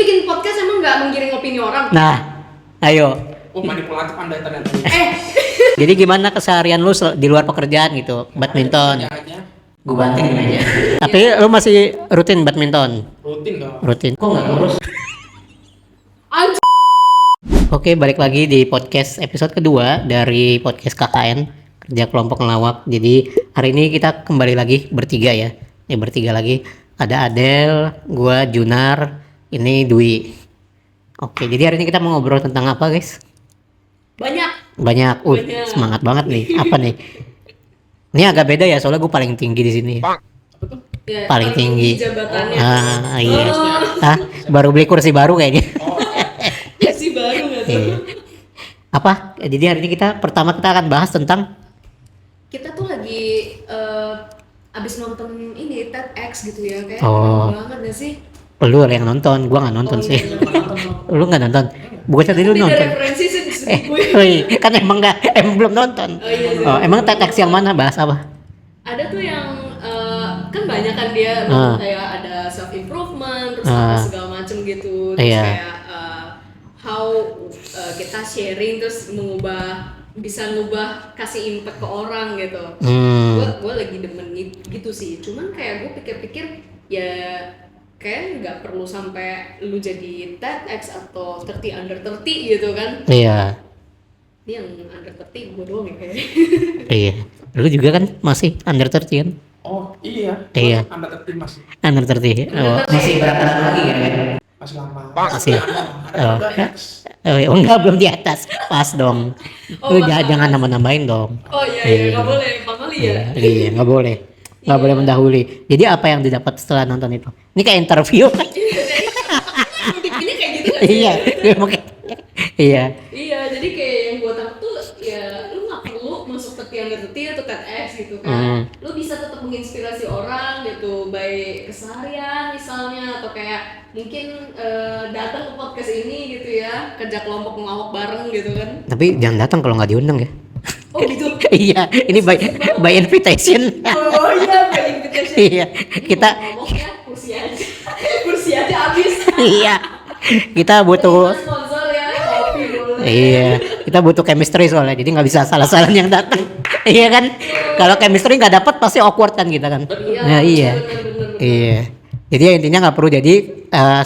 bikin podcast emang nggak menggiring opini orang? Nah, ayo. Manipulatif Anda ternyata. Jadi gimana keseharian lu di luar pekerjaan gitu? Badminton. Gue banting aja. Tapi lu masih rutin badminton? Rutin dong. Rutin. Kok nggak lurus? Anjir. Oke, balik lagi di podcast episode kedua dari podcast KKN, Kerja Kelompok Ngelawak. Jadi hari ini kita kembali lagi bertiga ya. Bertiga lagi. Ada Adel, gua Junar, ini Dwi. Oke, jadi hari ini kita mau ngobrol tentang apa, guys? Banyak. Banyak. Semangat banget nih. Apa nih? Ini agak beda ya, soalnya gue paling tinggi di sini. Ya, Paling tinggi. Jabatannya. Iya. Baru beli kursi baru kayaknya. Kursi baru nggak tuh? Iya. Apa? Jadi hari ini kita akan bahas tentang Kita tuh lagi abis nonton ini TEDx gitu ya, kayak Oh. keren banget gak sih? lu yang nonton, gua nggak nonton sih. Iya. Lu nggak nonton? Bukan tadi lu Beda nonton. referensi sih gue. Kan emang belum nonton. Oh, iya, iya. Oh, emang TEDx yang mana, bahas apa? Ada tuh yang kan banyak kan dia kayak ada self improvement terus apa segala macem gitu, terus Iya. kayak how kita sharing terus bisa ngubah kasih impact ke orang gitu. Gue lagi demen gitu sih, cuman kayak gue pikir-pikir ya kayak nggak perlu sampai lu jadi TEDx atau 30 under 30 gitu kan. Iya. Ini yang under 30 gue doang ya kayaknya. Iya. Lu juga kan masih under 30 kan? Oh iya. Iya. Anda tertim masih. Under 30. Oh, masih berapa tahun lagi kan? Masih lama. Masih. Oh. Oh. Enggak, belum di atas. Pas dong. Oh, Lu pas. jangan nambah-nambahin dong. Oh iya, nggak boleh, Bang Ali ya. Iya, nggak boleh. Nggak boleh mendahului. Jadi apa yang didapat setelah nonton itu? Ini kayak interview. Ini kayak gitu kan? Iya, iya. Iya, jadi kayak yang gue tangkap tuh ya lu nggak perlu masuk ke tiang detik atau TEDx gitu kan. Lu bisa tetap menginspirasi orang gitu, baik keseharian misalnya atau kayak mungkin datang ke podcast ini gitu ya, kerja kelompok ngelawak bareng gitu kan. Tapi jangan datang kalau nggak diundang ya. Oh gitu. Iya, ini by invitation. Oh iya, by invitation. Iya, kita ngomong ya kursi aja habis. iya. Kita butuh Sponsor ya, kopi boleh. iya, kita butuh chemistry soalnya. Jadi nggak bisa salah-salah yang datang. Iya kan? Kalau chemistry nggak dapat pasti awkward kan kita kan. Nah, iya. Bener. Iya. Jadi ya intinya nggak perlu jadi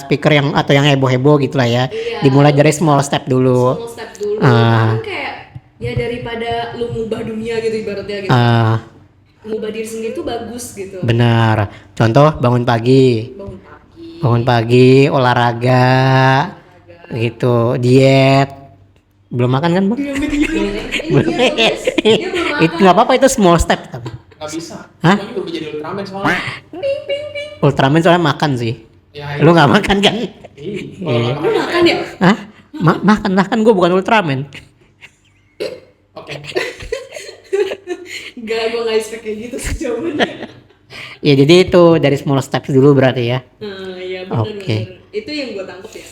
speaker yang atau yang heboh-heboh gitu lah ya. Iya. Dimulai dari small step dulu. Small step dulu. Kan kayak ya daripada lu ngubah dunia gitu ibaratnya gitu. Ngubah diri sendiri tuh bagus gitu. Benar. Contoh bangun pagi. Bangun pagi, olahraga, gitu, diet. Belum makan kan, Bang? Belum. Itu nggak apa-apa, itu small step tapi. Nggak bisa. Hah? Gua juga belum jadi Ultraman soalnya. Ultraman soalnya makan sih. Ya, Lu nggak makan kan? Iya. Lu makan ya? Hah? Makan gue bukan Ultraman. Oke. Enggak, gue nggak expect kayak gitu sih jawabannya. Ya jadi itu dari small steps dulu berarti ya. Iya benar. Oke. Itu yang gue tangkap ya.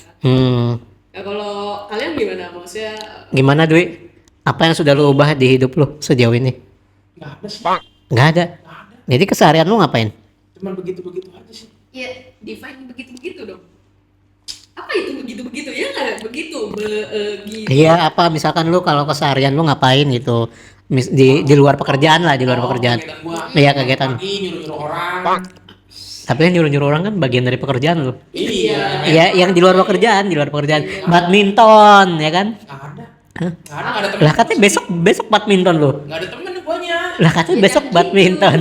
Ya kalau kalian gimana? Maksudnya Gimana Dwi? Apa yang sudah lu ubah di hidup lu sejauh ini? Nggak ada sih. Nggak ada. Jadi keseharian lu ngapain? Cuman begitu-begitu aja sih. ya define begitu-begitu dong. Apa itu begitu-begitu? Ya nggak begitu. Begitu. Iya, apa misalkan lu kalau keseharian lu ngapain gitu? Di luar pekerjaan lah, di luar pekerjaan. Iya, kegiatan. Pagi nyuruh-nyuruh orang. Tapi yang nyuruh-nyuruh orang kan bagian dari pekerjaan lu. Iya. Iya, yang di luar pekerjaan, Badminton, ya kan? Nggak ada. Hah? Nggak ada temen. Lah katanya besok badminton lu. Nggak ada temen guanya. Lah katanya besok badminton.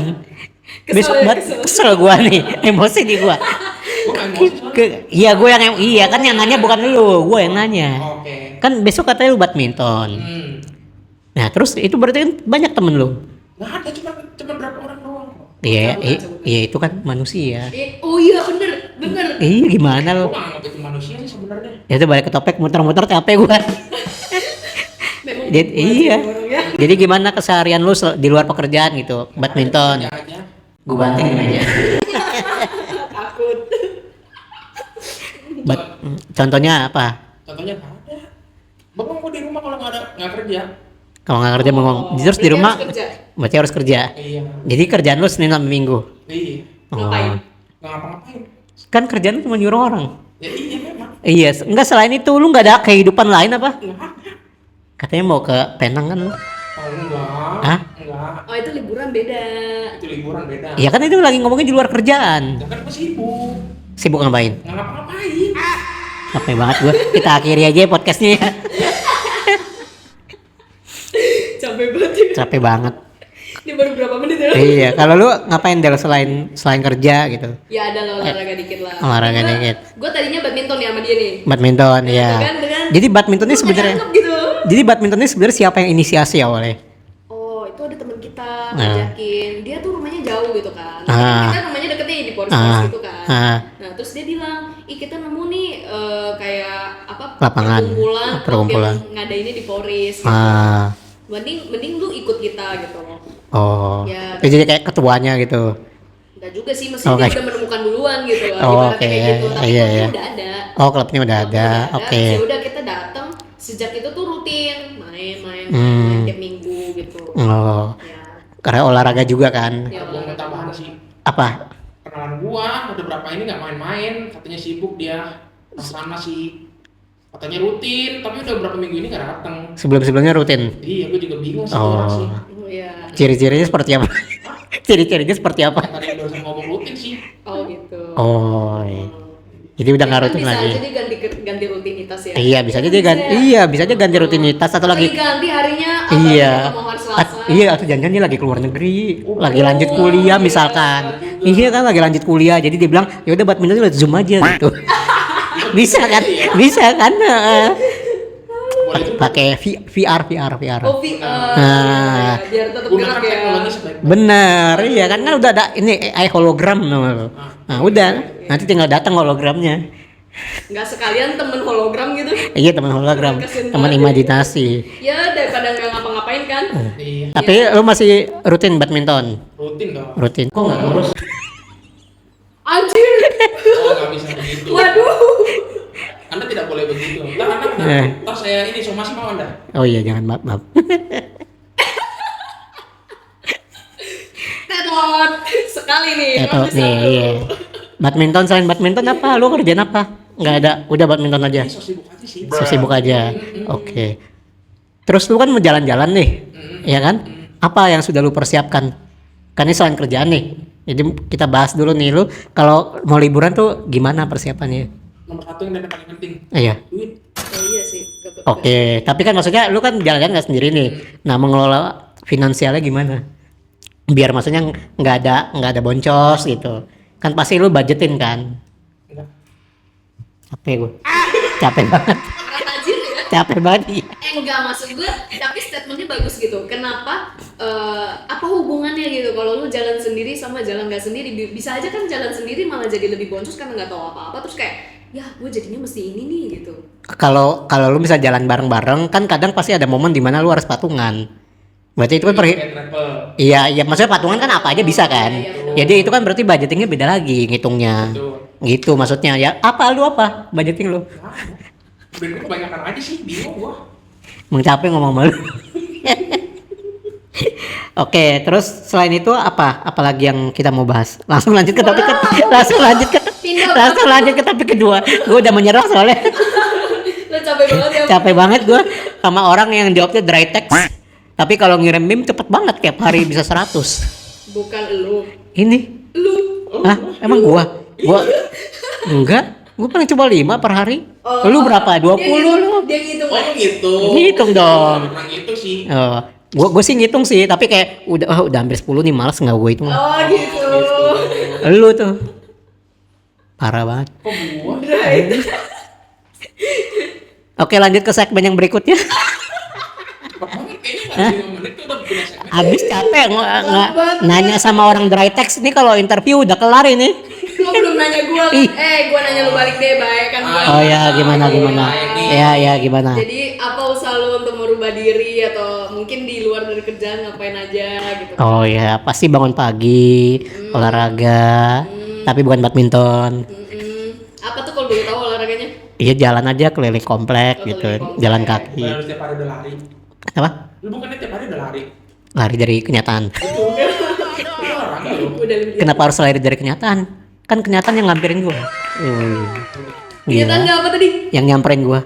Besok Kesel. kesel gua nih, emosi di gua. Gua nggak emosi soalnya. Iya, gua yang iya kan yang nanya bukan lu, gua yang nanya. Oke. Kan besok katanya lu badminton. Nah, terus itu berarti kan banyak temen lu. Nggak ada, cuma berapa orang doang. Iya, iya itu kan manusia. Oh iya bener. Iya gimana lo? Gua nggak anggap itu manusia sih sebenarnya. Ya itu balik ke topik muter-muter capek gua. Memang Jadi, iya. orang ya. Jadi gimana keseharian lu di luar pekerjaan gitu? Badminton. Ya aja. Gua banting aja. Takut. Contohnya apa? Contohnya nggak ada. Bapak mau di rumah kalau nggak kerja. Kalau nggak kerja bengong. Terus di berarti rumah harus kerja. berarti harus kerja. Iya. Jadi kerjaan lu Senin sampai Minggu. Iya. Ngapain? Nggak ngapa-ngapain. Kan kerjaan lu cuma nyuruh orang. Ya iya memang. Iya, enggak selain itu lu nggak ada kehidupan lain apa? Enggak ada. Katanya mau ke Penang kan lu? Oh, enggak. Hah? Enggak. Oh itu liburan beda. Itu liburan beda. Iya kan itu lagi ngomongin di luar kerjaan. Ya kan gue sibuk. Sibuk ngapain? Nggak ngapa-ngapain. Capek banget gua. Kita akhiri aja ya podcastnya ya. Capek banget ya. Capek banget. Ini baru berapa menit ya? Iya, kalau lu ngapain Del selain kerja gitu? Ya ada lah olahraga dikit lah. Olahraga dikit. Gue tadinya badminton ya sama dia nih. Badminton ya. Dengan Jadi badminton ini gua nggak sebenarnya dianggap gitu. Jadi badminton ini sebenarnya siapa yang inisiasi awalnya? Oh itu ada teman kita Nah. ngajakin. Dia tuh rumahnya jauh gitu kan. Ah. Kita rumahnya deketnya di Poris Ah. gitu kan. Ah. Nah terus dia bilang, ih kita nemu nih kayak apa? Lapangan. Perkumpulan. Perkumpulan. Yang ngadainnya di Poris. Gitu. Ah. Mending lu ikut kita gitu. Oh. Ya. Dia jadi kayak ketuanya gitu. Enggak juga sih, mesti Oh, dia kayak- udah menemukan duluan gitu loh. Oh, Ibaratnya oke. kayak gitu. Tapi Iya, klubnya iya. udah ada. Oh, klubnya udah ada. Klubnya Oke. Ya udah kita datang. Sejak itu tuh rutin main tiap minggu gitu. Oh. Ya. Karena olahraga juga kan. Ya, Gue mau tambahan sih. Apa? Kenalan gua udah berapa ini nggak main-main, katanya sibuk dia. Sama sih. Katanya rutin, tapi udah berapa minggu ini nggak datang. Sebelum-sebelumnya rutin. Iya, gue juga bingung sih Oh. orang sih. Oh ya. Ciri-cirinya seperti apa? Ciri-cirinya seperti apa? Tadi udah usah ngomong rutin sih. Oh gitu. Oh. Iya. Jadi udah nggak Ya kan rutin bisa lagi. aja dia ganti rutinitas ya. Iya, bisa aja Kan dia ganti. Iya, bisa aja ganti rutinitas atau lagi. ganti harinya Iya. kita mau hari Selasa. Iya, atau jangan dia lagi keluar negeri, lagi lanjut kuliah misalkan. Iya kan lagi lanjut kuliah, jadi dia bilang, "Ya udah badminton lewat Zoom aja" gitu. Bisa kan? Bisa kan? Heeh. Boleh juga. Pakai VR. Oh VR. Nah. Ya, biar tetap Gunakan gerak ya. teknologi sebaik. Bener, iya kan udah ada ini AI hologram namanya. Nah, udah, nanti tinggal datang hologramnya. Nggak sekalian temen hologram gitu. Iya, teman hologram, Kasian teman banget. imajinasi. Ya daripada nggak ngapa-ngapain kan. Iya. Tapi lu masih rutin badminton? Rutin dong. Rutin. Kok nggak lurus? Anjir. Oh, nggak bisa begitu. Waduh. Anda tidak boleh begitu. Ntar saya ini somasi mau Anda. Oh iya, jangan maaf. Tetot. Sekali nih. Tetot nggak bisa. nih, iya. Badminton, selain badminton apa? Lu kerjaan apa? Nggak ada, udah badminton aja. Ini so sibuk aja sih. So sibuk aja. Oke. Terus lu kan mau jalan-jalan nih, ya kan? Apa yang sudah lu persiapkan? Kan ini selain kerjaan nih. Jadi kita bahas dulu nih, lu kalau mau liburan tuh gimana persiapannya? Nomor satu yang paling penting. Iya. Duit. Oh iya sih. Oke, tapi kan maksudnya lu kan jalan-jalan nggak sendiri nih. Nah, mengelola finansialnya gimana? Biar maksudnya nggak ada boncos gitu. Kan pasti lu budgetin kan? Enggak. Capek gue. Capek banget. Orang tajir ya. Capek banget. Iya. Enggak maksud gue, tapi statementnya bagus gitu. Kenapa? Apa hubungannya gitu? Kalau lu jalan sendiri sama jalan nggak sendiri, bisa aja kan jalan sendiri malah jadi lebih boncos karena nggak tahu apa-apa. Terus kayak, ya gue jadinya mesti ini nih gitu. Kalau lu bisa jalan bareng-bareng kan kadang pasti ada momen dimana lu harus patungan. Berarti itu kan Kayak travel. iya maksudnya patungan kan apa aja bisa kan. Jadi itu kan berarti budgetingnya beda lagi ngitungnya. Betul. Gitu maksudnya ya. Apa budgeting lu? Duit gue kebanyakan aja sih, bingung gua. Capek ngomong sama lu. Oke, terus selain itu apalagi yang kita mau bahas? Langsung lanjut ke topik langsung lanjut ke topik kedua. Gue udah menyerah soalnya. Lo capek banget ya. Capek banget gue sama orang yang jawabnya dry text. Tapi kalau ngirim meme cepet banget, tiap hari bisa 100. Bukan lu. Ini? Lu. Hah? Emang gua? Enggak. Gua paling coba 5 per hari. Lu berapa? 20 lu? Dia ngitung. Oh gitu. Ngitung dong. Memang itu sih. Oh, gua sih ngitung sih, tapi kayak udah hampir 10 nih, males nggak gua hitung. Oh gitu. Lu tuh parah banget. Kok gua? Oke, lanjut ke segmen yang berikutnya. Cepet banget kayaknya nggak 5 menit tuh udah bikin segmen. Abis capek nanya sama orang dry text ini, kalau interview udah kelar ini. Lu belum nanya gua. Ih. Gua nanya lu balik deh, baik kan gua. Oh ya, gimana? Ya gimana? Jadi apa usaha lu untuk merubah diri atau mungkin di luar dari kerjaan ngapain aja gitu? Oh ya, pasti bangun pagi, olahraga, tapi bukan badminton. Apa tuh kalau boleh tahu olahraganya? Iya, jalan aja keliling komplek Oh, gitu, keliling komplek. jalan kaki. Baru setiap hari udah lari. Apa? Lu bukannya tiap hari udah lari? Lari dari kenyataan. Itu olahraga lu. Udah lebih. Kenapa harus lari dari kenyataan? Kan kenyataan yang ngampirin gua. Kenyataan Gila. nggak apa tadi? Yang nyamperin gua.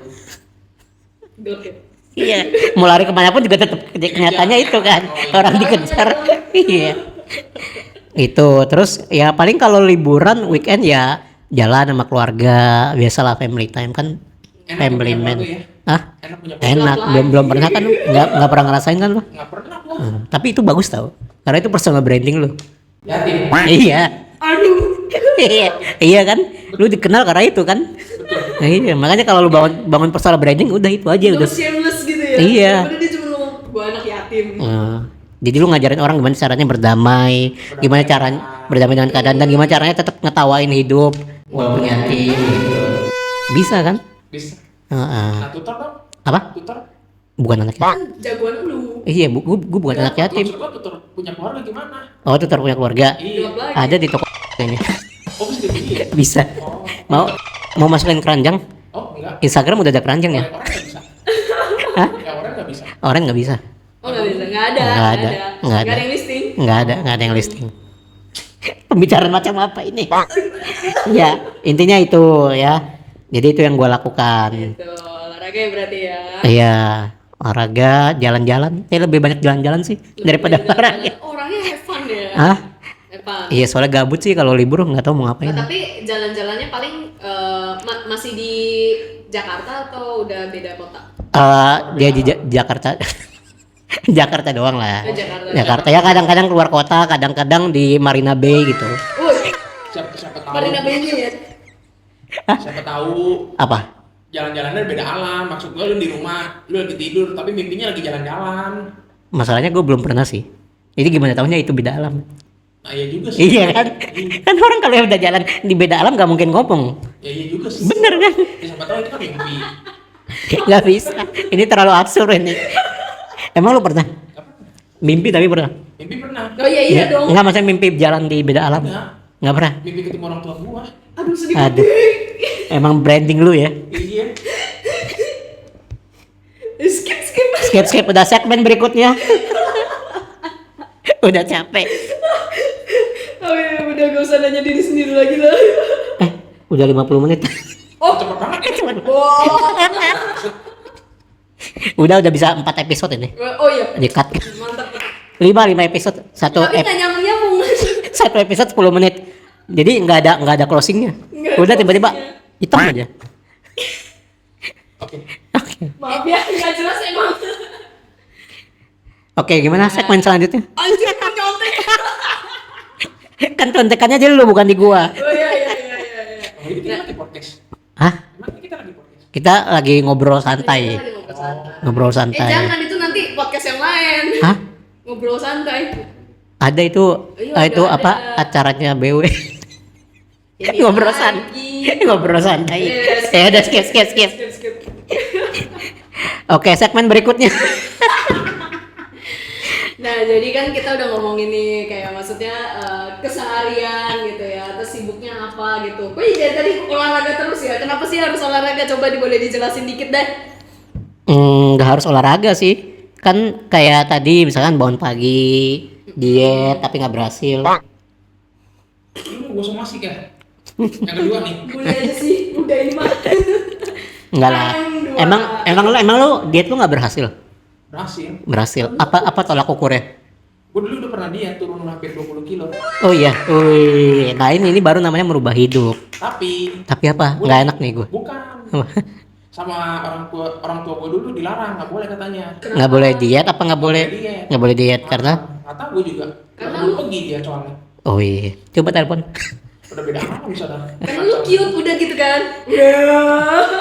Gokil. Iya, mau lari kemana pun juga tetap kenyataannya itu kan, orang dikejar. Iya. Itu terus ya paling kalau liburan weekend ya jalan sama keluarga, biasalah family time kan, Enak family punya man. keluarga ya. Hah? Enak punya keluarga. Enak, belum pernah kan lu? Nggak pernah ngerasain kan lu? Nggak pernah gua. Tapi itu bagus tau, karena itu personal branding lu. Yatim. Iya. Aduh. Iya kan, lu dikenal karena itu kan. Nah, iya, makanya kalau lu bangun personal branding udah itu aja Gak udah. shameless gitu ya. Iya. Padahal dia cuma ngomong gue anak yatim. Jadi lu ngajarin orang gimana caranya berdamai, gimana caranya berdamai dengan keadaan dan gimana caranya tetap ngetawain hidup walaupun yatim. Gitu. Bisa kan? Bisa. Heeh. Nah, tutor dong. Apa? Tutor. Bukan anak yatim. Kan jagoan lu. Iya, gua bukan anak yatim. Maksud gua tutor punya keluarga gimana? Oh, tutor punya keluarga. Iya. Lagi. Ada di toko ini. Oh, bisa dibeli ya? Bisa. Oh. Mau masukin keranjang? Oh, enggak. Instagram udah ada keranjang ya? Orang nggak bisa. Hah? Ya, orang nggak bisa. Orang nggak bisa. Oh nggak bisa, nggak ada. Nggak ada. Nggak ada yang listing. Nggak ada yang listing. Pembicaraan macam apa ini? Ya, intinya itu ya. Jadi itu yang gua lakukan. Gitu, olahraga ya berarti ya. Iya, olahraga, jalan-jalan. Lebih banyak jalan-jalan sih daripada olahraga. Orangnya have fun ya. Hah? Have fun. Iya, soalnya gabut sih kalau libur nggak tahu mau Nah, ngapain. tapi jalan-jalannya paling masih di Jakarta atau udah beda kota? Dia di Jakarta. Jakarta doang lah. Oh, Jakarta. Jakarta ya, kadang-kadang keluar kota, kadang-kadang di Marina Bay gitu. Woi, Siapa tahu. Marina Bay ini ya. Siapa tahu Apa? jalan-jalannya beda alam. Maksud gua lu di rumah, lu lagi tidur tapi mimpinya lagi jalan-jalan. Masalahnya gue belum pernah sih. Jadi gimana tahunya itu beda alam? Nah, iya juga sih. Iya kan? Kan orang kalau udah jalan di beda alam nggak mungkin ngomong. Ya iya juga sih. Bener kan? Ya, siapa tahu itu kan mimpi. Nggak bisa. Ini terlalu absurd ini. Emang lu pernah? Apa? Mimpi tapi pernah? Mimpi pernah. Oh iya iya dong. Nggak, maksudnya mimpi jalan di beda alam? Enggak. Nggak pernah? Mimpi ketemu orang tua gua. Aduh sedih Aduh. banget. Emang branding lu ya? Iya. Skip skip. Skip udah segmen berikutnya. Udah capek. Oh iya, udah gak usah nanya diri sendiri lagi lah. Udah 50 menit. Oh, Cepet banget ya. wow. Udah bisa 4 episode ini. Oh iya, Di-cut. mantap. 5 episode. Tapi nggak nyambung-nyambung. Satu episode 10 menit. Jadi nggak ada closingnya. Nggak ada Udah tiba-tiba closingnya. hitam aja. Oke. Maaf ya, nggak jelas emang. Oke, gimana segmen selanjutnya? Anjir, nyontek. Kan contekannya aja lu, bukan di gua. Oh iya. Oh, ini kita lagi podcast. Hah? Emang ini kita lagi podcast. Kita lagi ngobrol santai. Kita lagi ngobrol santai. Ngobrol santai. Jangan itu nanti podcast yang lain. Hah? Ngobrol santai. Ada itu Iya, itu udah apa ada. acaranya BW. Ini Ngobrol lagi. santai. Ngobrol santai. Yes. Ya udah skip. Skip. Oke, segmen berikutnya. Nah, jadi kan kita udah ngomongin nih kayak maksudnya keseharian gitu ya, terus sibuknya apa gitu. Kok dari tadi olahraga terus ya? Kenapa sih harus olahraga? Coba boleh dijelasin dikit deh. Nggak harus olahraga sih. Kan kayak tadi misalkan bangun pagi, diet tapi nggak berhasil. Lu gua somasi kan? Yang kedua nih. Boleh aja sih, udah ini mah. Enggak lah. Emang lu diet lu nggak berhasil? Berhasil. Berhasil. Apa tolak ukurnya? Gua dulu udah pernah diet turun hampir 20 kilo. Oh iya. Wih. Nah ini baru namanya merubah hidup. Tapi Tapi apa? Nggak enak nih gue. bukan. Sama orang tua gua dulu dilarang, nggak boleh katanya. Nggak boleh diet apa nggak boleh? diet. Nggak boleh diet karena? Nggak tahu gua juga. Karena Karena lu pergi dia soalnya. Oh iya. Coba telepon. Udah beda alam saudara. Karena lu cute udah gitu kan. Iya.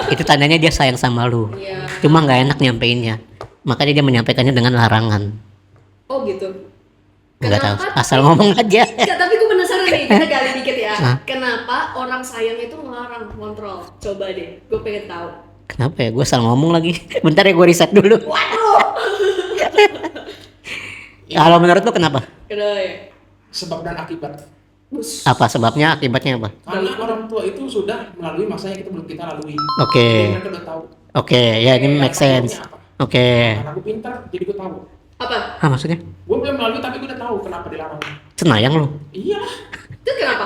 Itu tandanya dia sayang sama lu. Iya. Cuma nggak enak nyampeinnya. Makanya dia menyampaikannya dengan larangan. Oh gitu. Nggak tahu. Kenapa? Asal ngomong aja. Enggak, tapi gue penasaran nih, kita gali dikit ya. Hah? Kenapa orang sayang itu melarang kontrol? Coba deh, gue pengen tahu. Kenapa ya? Gue asal ngomong lagi. Bentar ya gue riset dulu. Waduh. Kalau menurut lu kenapa? Kenapa ya? Sebab dan akibat. Bus. Apa sebabnya? Akibatnya apa? Karena orang tua itu sudah melalui masa yang kita belum kita lalui. Oke. Jadi mereka udah tahu. Oke, ya ini make sense. Oke. Karena aku pintar, jadi gue tahu. Apa? Ah maksudnya? Gue belum melalui tapi gue udah tahu kenapa dilarang. Senayang lu. Iya. Terus kenapa?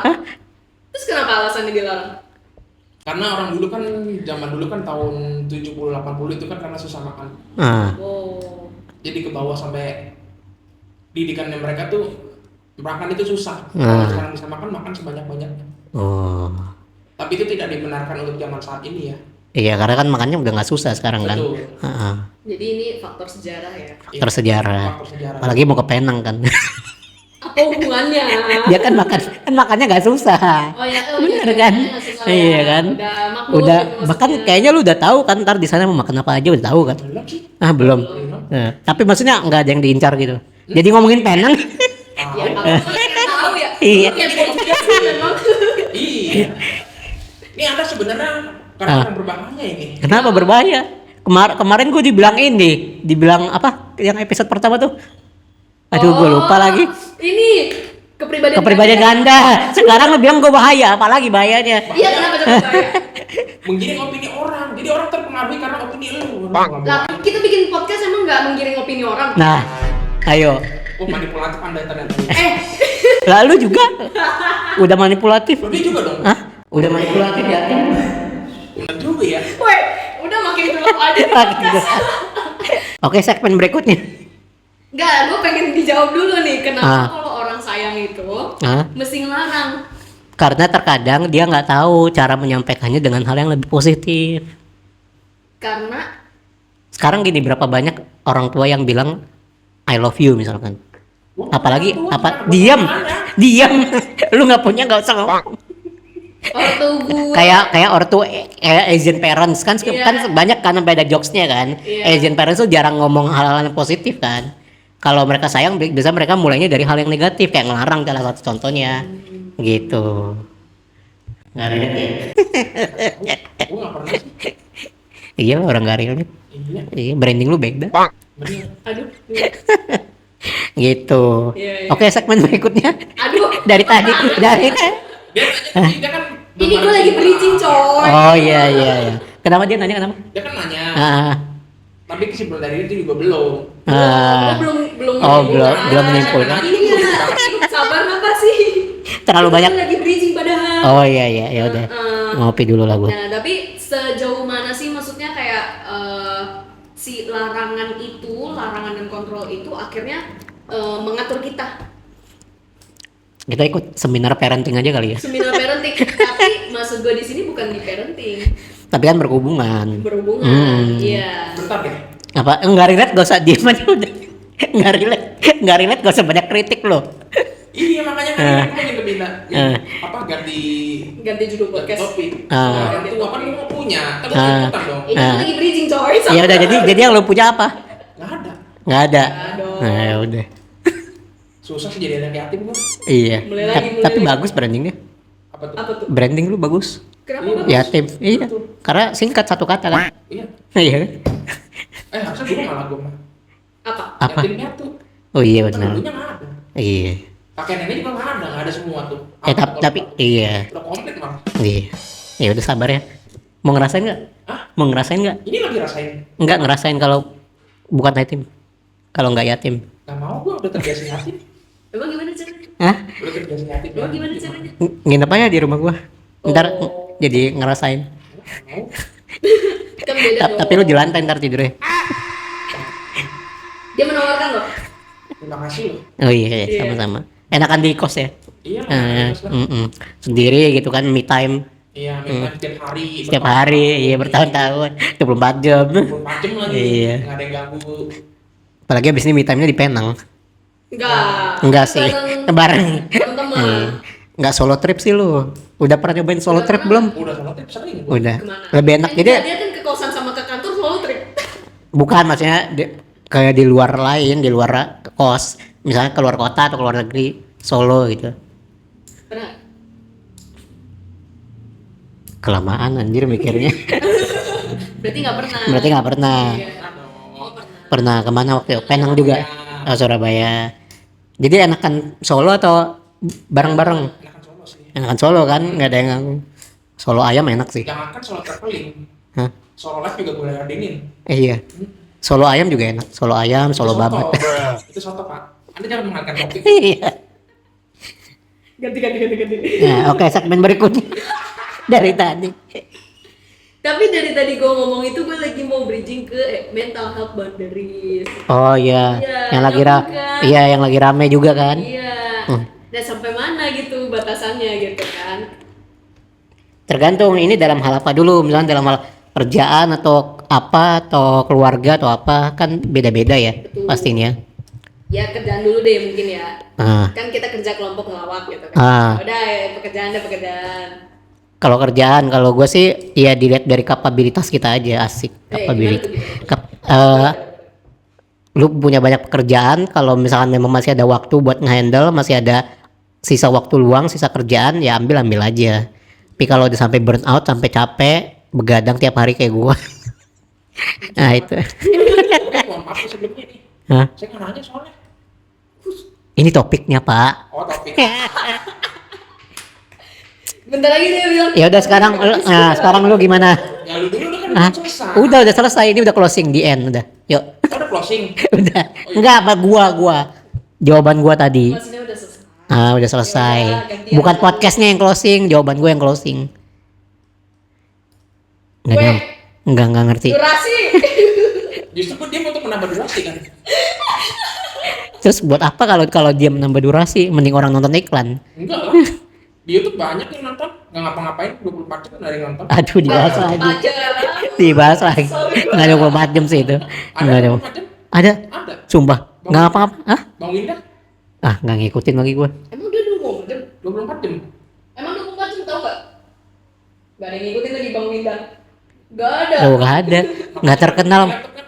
Terus kenapa alasannya dilarang? Karena orang dulu kan, zaman dulu kan tahun 70-80 itu kan karena susah makan. Ah. Oh. Jadi ke bawah sampai didikannya mereka tuh makan itu susah. Ah. Kalau sekarang bisa makan, makan sebanyak-banyaknya. Oh. Tapi itu tidak dibenarkan untuk zaman saat ini ya. Iya, karena kan makannya udah nggak susah sekarang kan. Betul. Heeh. Jadi ini faktor sejarah ya. Faktor sejarah. Faktor sejarah. Apalagi mau ke Penang kan. Apa hubungannya? Dia kan makannya nggak susah. Oh ya, Bener kan? Iya kan? Udah makmur Udah gitu bahkan maksudnya. kayaknya lu udah tahu kan ntar di sana mau makan apa aja udah tahu kan. Belum sih. Ah, belum. Belum. Nah, tapi maksudnya nggak ada yang diincar gitu. Jadi ngomongin Penang. Ya kalau kan tahu ya. Iya. Kayak podcast sih memang. Iya. Ini Anda sebenarnya karena Ah. yang berbahaya ini. Kenapa berbahaya? Kemarin gue dibilang apa? Yang episode pertama tuh. Aduh, gue lupa lagi. Ini Kepribadian ganda. Sekarang lu bilang gue bahaya, apalagi bahayanya? Iya, kenapa jadi bahaya? Menggiring opini orang. Jadi orang terpengaruh karena opini lu. Lah, kita bikin podcast emang nggak menggiring opini orang. Nah, ayo. Oh, manipulatif Anda ternyata. Lalu juga udah manipulatif. Lebih juga dong. Hah? Udah manipulatif ya? Benar juga ya. Woi, udah makin gelap aja di podcast. Oke, segmen berikutnya. Enggak, gue pengen dijawab dulu nih. Kenapa Ah. kalau orang sayang itu Hah? mesti ngelarang? Karena terkadang dia nggak tahu cara menyampaikannya dengan hal yang lebih positif. Karena Sekarang gini, berapa banyak orang tua yang bilang I love you misalkan. Wah, Apalagi itu apa? gimana? Diam, Gimana? diam. Lu nggak punya nggak usah ngomong. ortu gue Kayak ortu kayak Asian parents kan Iya. kan banyak kan sampai ada jokesnya kan. Iya. Asian parents tuh jarang ngomong hal-hal yang positif kan. Kalau mereka sayang biasa mereka mulainya dari hal yang negatif kayak ngelarang salah satu contohnya. Gitu. Nggak relate ya? Gue nggak pernah sih. Iya orang nggak relate. Iya. Iya, branding lu beda. Bener. aduh Gitu. Iya, iya. Oke, segmen berikutnya. aduh Dari tadi dari Dia nanya, dia kan belum ini gue ada lagi cerita. bridging coy. Oh iya iya iya. Kenapa dia nanya kenapa? Dia kan nanya. Ah, Tapi kesimpulan dari itu juga belum. ah, Gue belum Oh, menyimpulkan. belum menyimpulkan. Iya, sabar apa sih? terlalu Kita banyak. lagi bridging padahal. Oh iya iya ya udah. Ngopi dulu lah gua. Nah, tapi sejauh mana sih maksudnya kayak si larangan itu, larangan dan kontrol itu akhirnya mengatur kita. Kita ikut seminar parenting aja kali ya. Seminar parenting. Tapi maksud gue di sini bukan di parenting, Tapi kan berhubungan. berhubungan. Iya. Bentar deh. Apa? Enggak relate gak usah diem aja udah. Enggak relate gak usah banyak kritik loh. Iya makanya kan aku pengen kebina. Apa ganti Ganti judul podcast. topik. Ah. Ganti apa kan mau punya. Tapi Ah. ikutan dong. Ini kan lagi bridging coy. Ya udah jadi yang lo punya apa? Nggak ada. Nggak ada. Nggak dong. Nah, ya udah. Susah sih jadi anak yatim gua. Iya. Mulai lagi, mulai Tapi lagi. bagus brandingnya. Apa tuh? Apa tuh? Branding lu bagus. Kenapa Iya. bagus? Yatim. Iya. Betul. Karena singkat satu kata kan. Iya. Iya. Harusnya dulu malah gua mah. Apa? Apa? Yatim piatu. Oh iya Kan benar. dulunya nggak ada. Iya. Kakek nenek juga nggak ada semua tuh. Tapi iya. Udah komplit malah. Iya. Ya udah sabar ya. Mau ngerasain nggak? Hah? Mau ngerasain nggak? Ini lagi rasain. Nggak ngerasain kalau bukan yatim. Kalau nggak yatim. Gak mau gua udah terbiasa yatim. Emang gimana caranya? Hah? Udah terbiasa yatim. Emang gimana caranya? Nginep aja di rumah gua. Ntar Oh. jadi ngerasain. Mau. Kan beda dong. Tapi lu di lantai ntar tidurnya. Dia menawarkan loh. Terima kasih loh. Oh iya, iya, Iya. sama-sama. Enakan di kos ya. Iya. Eh, lah. Sendiri gitu kan, me time Iya, minta setiap hari. setiap hari, iya bertahun-tahun, 24 jam. 24 jam lagi. Iya. Nggak ada yang ganggu. Apalagi abis ini me time-nya di Penang. Enggak sih, bareng. Teman-teman. Enggak solo trip sih lu. Udah pernah nyobain solo Udah trip pernah. belum? Udah sholat sering gua. Udah. Kemana? Lebih enak. Jadi dia kan ke kosan sama ke kantor selalu trip. bukan maksudnya kayak di luar lain, di luar kos. Misalnya keluar kota atau keluar negeri, solo gitu. Pernah? Kelamaan anjir mikirnya. Berarti nggak pernah. Berarti nggak pernah. Iya. Oh, pernah. Pernah kemana waktu itu? Penang juga. Oh, Surabaya. Jadi enakan solo atau bareng-bareng? Enakan solo sih. Enakan solo kan, nggak ada yang solo ayam enak sih. Jangankan sholat traveling. Hah? Solo live juga boleh ladenin. Iya. Solo ayam juga enak. Solo ayam, solo Itu soto. babat. Itu soto, Pak. Anda jangan mengalihkan topik. Iya. Ganti. Nah, oke segmen berikutnya. dari tadi. Tapi dari tadi gue ngomong itu gue lagi mau bridging ke mental health boundaries. Oh iya, Iya, yang lagi nyambung kan? iya yang lagi rame juga kan. Iya. Hmm. Dan sampai mana gitu batasannya gitu kan? Tergantung ini dalam hal apa dulu, misalnya dalam hal kerjaan atau apa atau keluarga atau apa kan beda-beda ya Betul. pastinya. Ya kerjaan dulu deh mungkin ya. Ah. Kan kita kerja kelompok ngelawak gitu kan. Ah. Udah ya, pekerjaan deh pekerjaan. Kalau kerjaan, kalau gue sih ya dilihat dari kapabilitas kita aja, asik. Kapabilitas. Lu punya banyak pekerjaan, kalau misalkan memang masih ada waktu buat ngehandle, masih ada sisa waktu luang, sisa kerjaan, ya ambil aja. Tapi kalau udah sampai burn out, sampai capek, begadang tiap hari kayak gue. Nah itu. Oke, mohon maaf sebelumnya nih. Hah? Saya nggak nanya soalnya. Ini topiknya Pak. Oh, topik. Bentar lagi dia bilang. Ya udah sekarang lu gimana? Ya lu dulu kan Hah? belum selesai. Udah selesai, ini udah closing di end udah. Yuk. Oh, udah closing. Udah. Enggak apa gua. Jawaban gua tadi. Maksudnya udah selesai. Udah selesai. Ya udah, gantian. Bukan podcastnya yang closing, jawaban gue yang closing. Weh. Enggak ngerti. Durasi. Justru dia untuk menambah durasi kan. Terus buat apa kalau dia menambah durasi? Mending orang nonton iklan. Enggak lah. Di YouTube banyak yang nonton, nggak ngapa-ngapain 24 jam kan ada yang nonton. Aduh, dibahas lagi. Aja. Dibahas lagi. Enggak ada 24 jam sih itu. Enggak ada. 24 jam? Ada. Ada. Sumpah. Enggak apa-apa. Hah? Bang Winda Enggak ngikutin lagi gue. Emang udah 24 jam. Emang 24 jam tau gak? Gak ada yang ngikutin lagi Bang Winda. Gak ada. Oh, enggak ada. Enggak terkenal. Kan,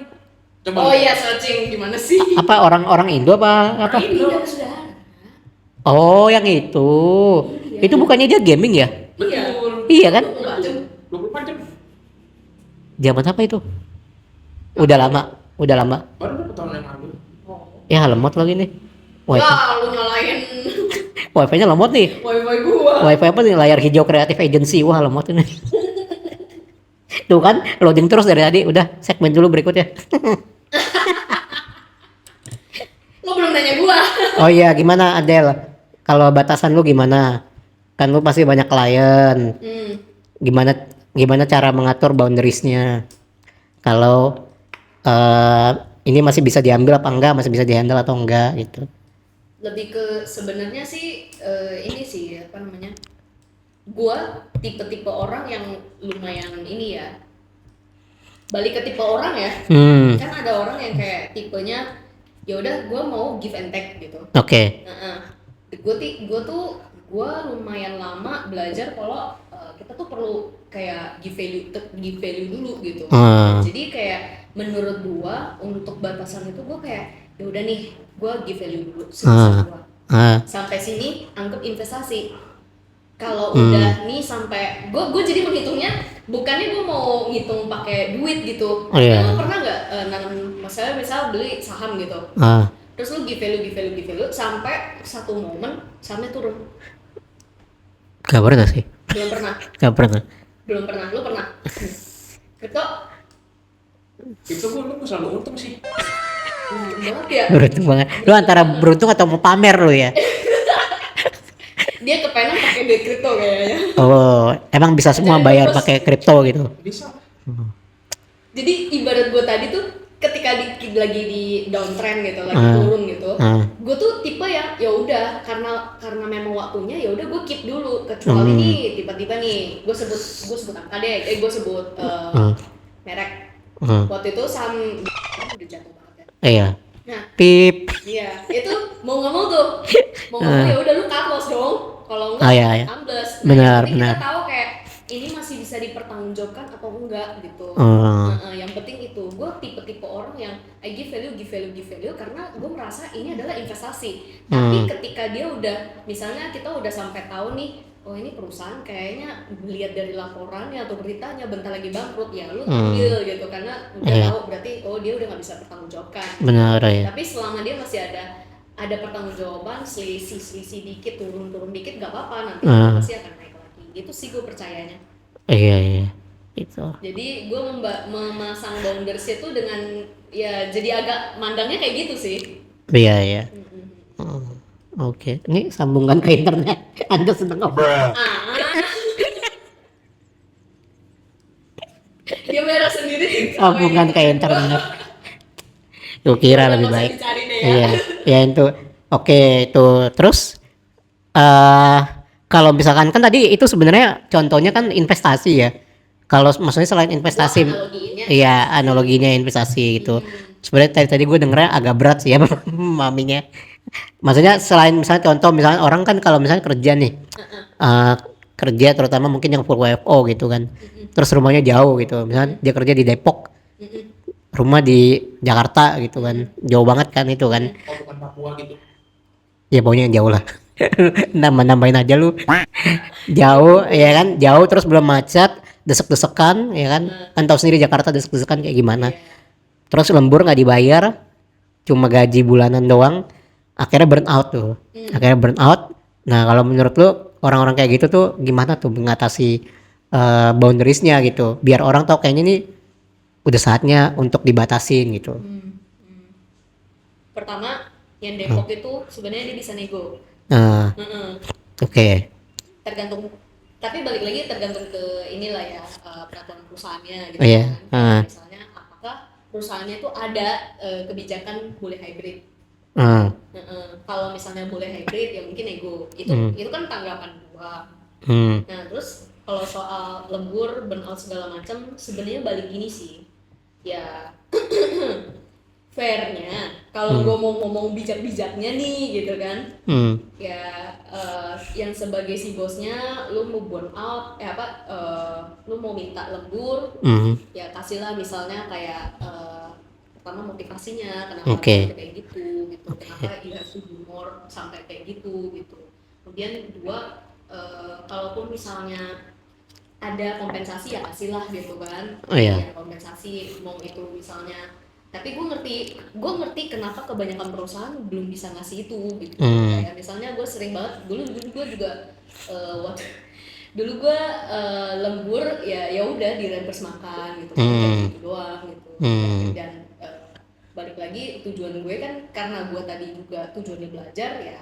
coba Oh iya searching gimana sih? Apa orang Indo apa? Ini kan sudah ada. Oh, yang itu. Itu bukannya dia gaming ya? betul. Iya kan? 24 jam. 24 jam. Zaman apa itu? Udah lama. Baru berapa tahun yang lalu? Oh. Ya lemot lagi nih. Wifi. Wah, lu nyalain Wifi-nya lemot nih. wifi gua. Wifi apa nih? Layar hijau Creative Agency. Wah, lemot ini. Tuh kan, loading terus dari tadi. Udah, segmen dulu berikutnya. Lu belum nanya gua. Oh iya, gimana Adel? Kalau batasan lu gimana? Kan lu pasti banyak klien. Gimana cara mengatur boundaries-nya? Kalau ini masih bisa diambil apa enggak? Masih bisa dihandle atau enggak gitu. Lebih ke sebenarnya sih ini sih apa namanya? Gua tipe-tipe orang yang lumayan ini ya. Balik ke tipe orang ya. Kan ada orang yang kayak tipenya ya udah gua mau give and take gitu. Oke. Gue lumayan lama belajar kalau kita tuh perlu kayak give value dulu gitu. Jadi kayak menurut gue untuk batasan itu gue kayak ya udah nih gue give value dulu sampai sini anggap investasi. Kalau udah nih sampai gue jadi menghitungnya bukannya gue mau ngitung pakai duit gitu. Lo pernah nggak nanam misal beli saham gitu. Terus lu give value sampai satu momen sahamnya turun. Gak pernah sih. Belum pernah. Lu pernah? Kripto? Itu gue selalu untung sih. Banget ya. Beruntung banget. Lu antara beruntung atau mau pamer lu ya? Dia kepengen pakai duit kripto kayaknya. Oh, emang bisa semua bayar pakai kripto gitu? Bisa. Jadi ibarat gue tadi tuh ketika lagi di downtrend gitu, lagi turun gitu, gue tuh tipe yang ya udah karena memang waktunya ya udah gue keep dulu kecuali nih tiba-tiba nih gue sebut angka deh, gue sebut merek. Waktu itu saham udah jatuh banget ya. Iya. Nah, Pip. iya itu mau ngomong ya udah lu cut loss dong, kalau enggak ambles. Benar. Kita tahu kayak ini masih bisa dipertanggungjawabkan atau enggak gitu. Yang penting itu gue tipe-tipe orang yang I give value karena gue merasa ini adalah investasi. Tapi ketika dia udah misalnya kita udah sampai tahu nih, oh ini perusahaan kayaknya lihat dari laporannya atau beritanya bentar lagi bangkrut, ya lu ambil gitu karena udah tahu berarti oh dia udah nggak bisa bertanggungjawabkan. Benar ya. Tapi selama dia masih ada pertanggungjawaban, selisih dikit turun dikit nggak apa-apa, nanti pasti akan naik lagi. Itu sih gue percayanya. Iya. Itu. Jadi gue memasang boundaries itu dengan ya jadi agak mandangnya kayak gitu sih. Iya. Oke. Ini sambungan ke internet. Anda sedang ngobrol. sendiri. Sambungan kayak internet. Gue kira lebih Nggak usah baik. dicari deh ya. Iya, ya itu. Oke, itu terus eh kalau misalkan kan tadi itu sebenarnya contohnya kan investasi ya. Kalau maksudnya selain investasi, Gua analogiinnya iya analoginya investasi gitu. Sebenarnya tadi gue dengernya agak berat sih ya maminya. Maksudnya selain misalnya contoh misalnya orang kan kalau misalnya kerja nih, eh, kerja terutama mungkin yang full WFO gitu kan. Terus rumahnya jauh gitu. Misalnya dia kerja di Depok, rumah di Jakarta gitu kan. Jauh banget kan itu kan. Oh bukan Papua gitu. Ya pokoknya yang jauh lah. Nambahin aja lu. Jauh ya kan, jauh terus belum macet, desek-desekan ya kan. Kan tahu sendiri Jakarta desek-desekan kayak gimana. Terus lembur nggak dibayar, cuma gaji bulanan doang. Akhirnya burn out tuh. Akhirnya burn out. Nah, kalau menurut lu orang-orang kayak gitu tuh gimana tuh mengatasi boundariesnya gitu. Biar orang tahu kayaknya nih udah saatnya untuk dibatasin gitu. Pertama, yang Depok itu sebenarnya dia bisa nego. Nah, Heeh. oke. Tergantung, tapi balik lagi tergantung ke inilah ya, peraturan perusahaannya gitu Oh, iya. kan. Misalnya apakah perusahaannya itu ada kebijakan boleh hybrid. Ah, Kalau misalnya boleh hybrid ya mungkin nego. Itu kan tanggapan gua. hmm, Nah, terus kalau soal lembur, burnout segala macam, sebenarnya balik gini sih. Ya fairnya, kalau gue mau ngomong bijak-bijaknya nih gitu kan, hmm, ya yang sebagai si bosnya, lu mau burn out, lu mau minta lembur, hmm, ya kasihlah misalnya kayak pertama motivasinya, kenapa Oke. harus kayak gitu, kenapa you have to do more sampai kayak gitu. Kemudian kedua, kalaupun misalnya ada kompensasi ya kasihlah gitu kan. Oh, iya. Ya, kompensasi mau itu misalnya, tapi gue ngerti kenapa kebanyakan perusahaan belum bisa ngasih itu gitu. Kayak misalnya gue sering banget dulu gue juga waktu dulu gue lembur ya udah di reimburse makan gitu kan, gitu doang gitu. Dan balik lagi tujuan gue kan karena gue tadi juga tujuannya belajar ya,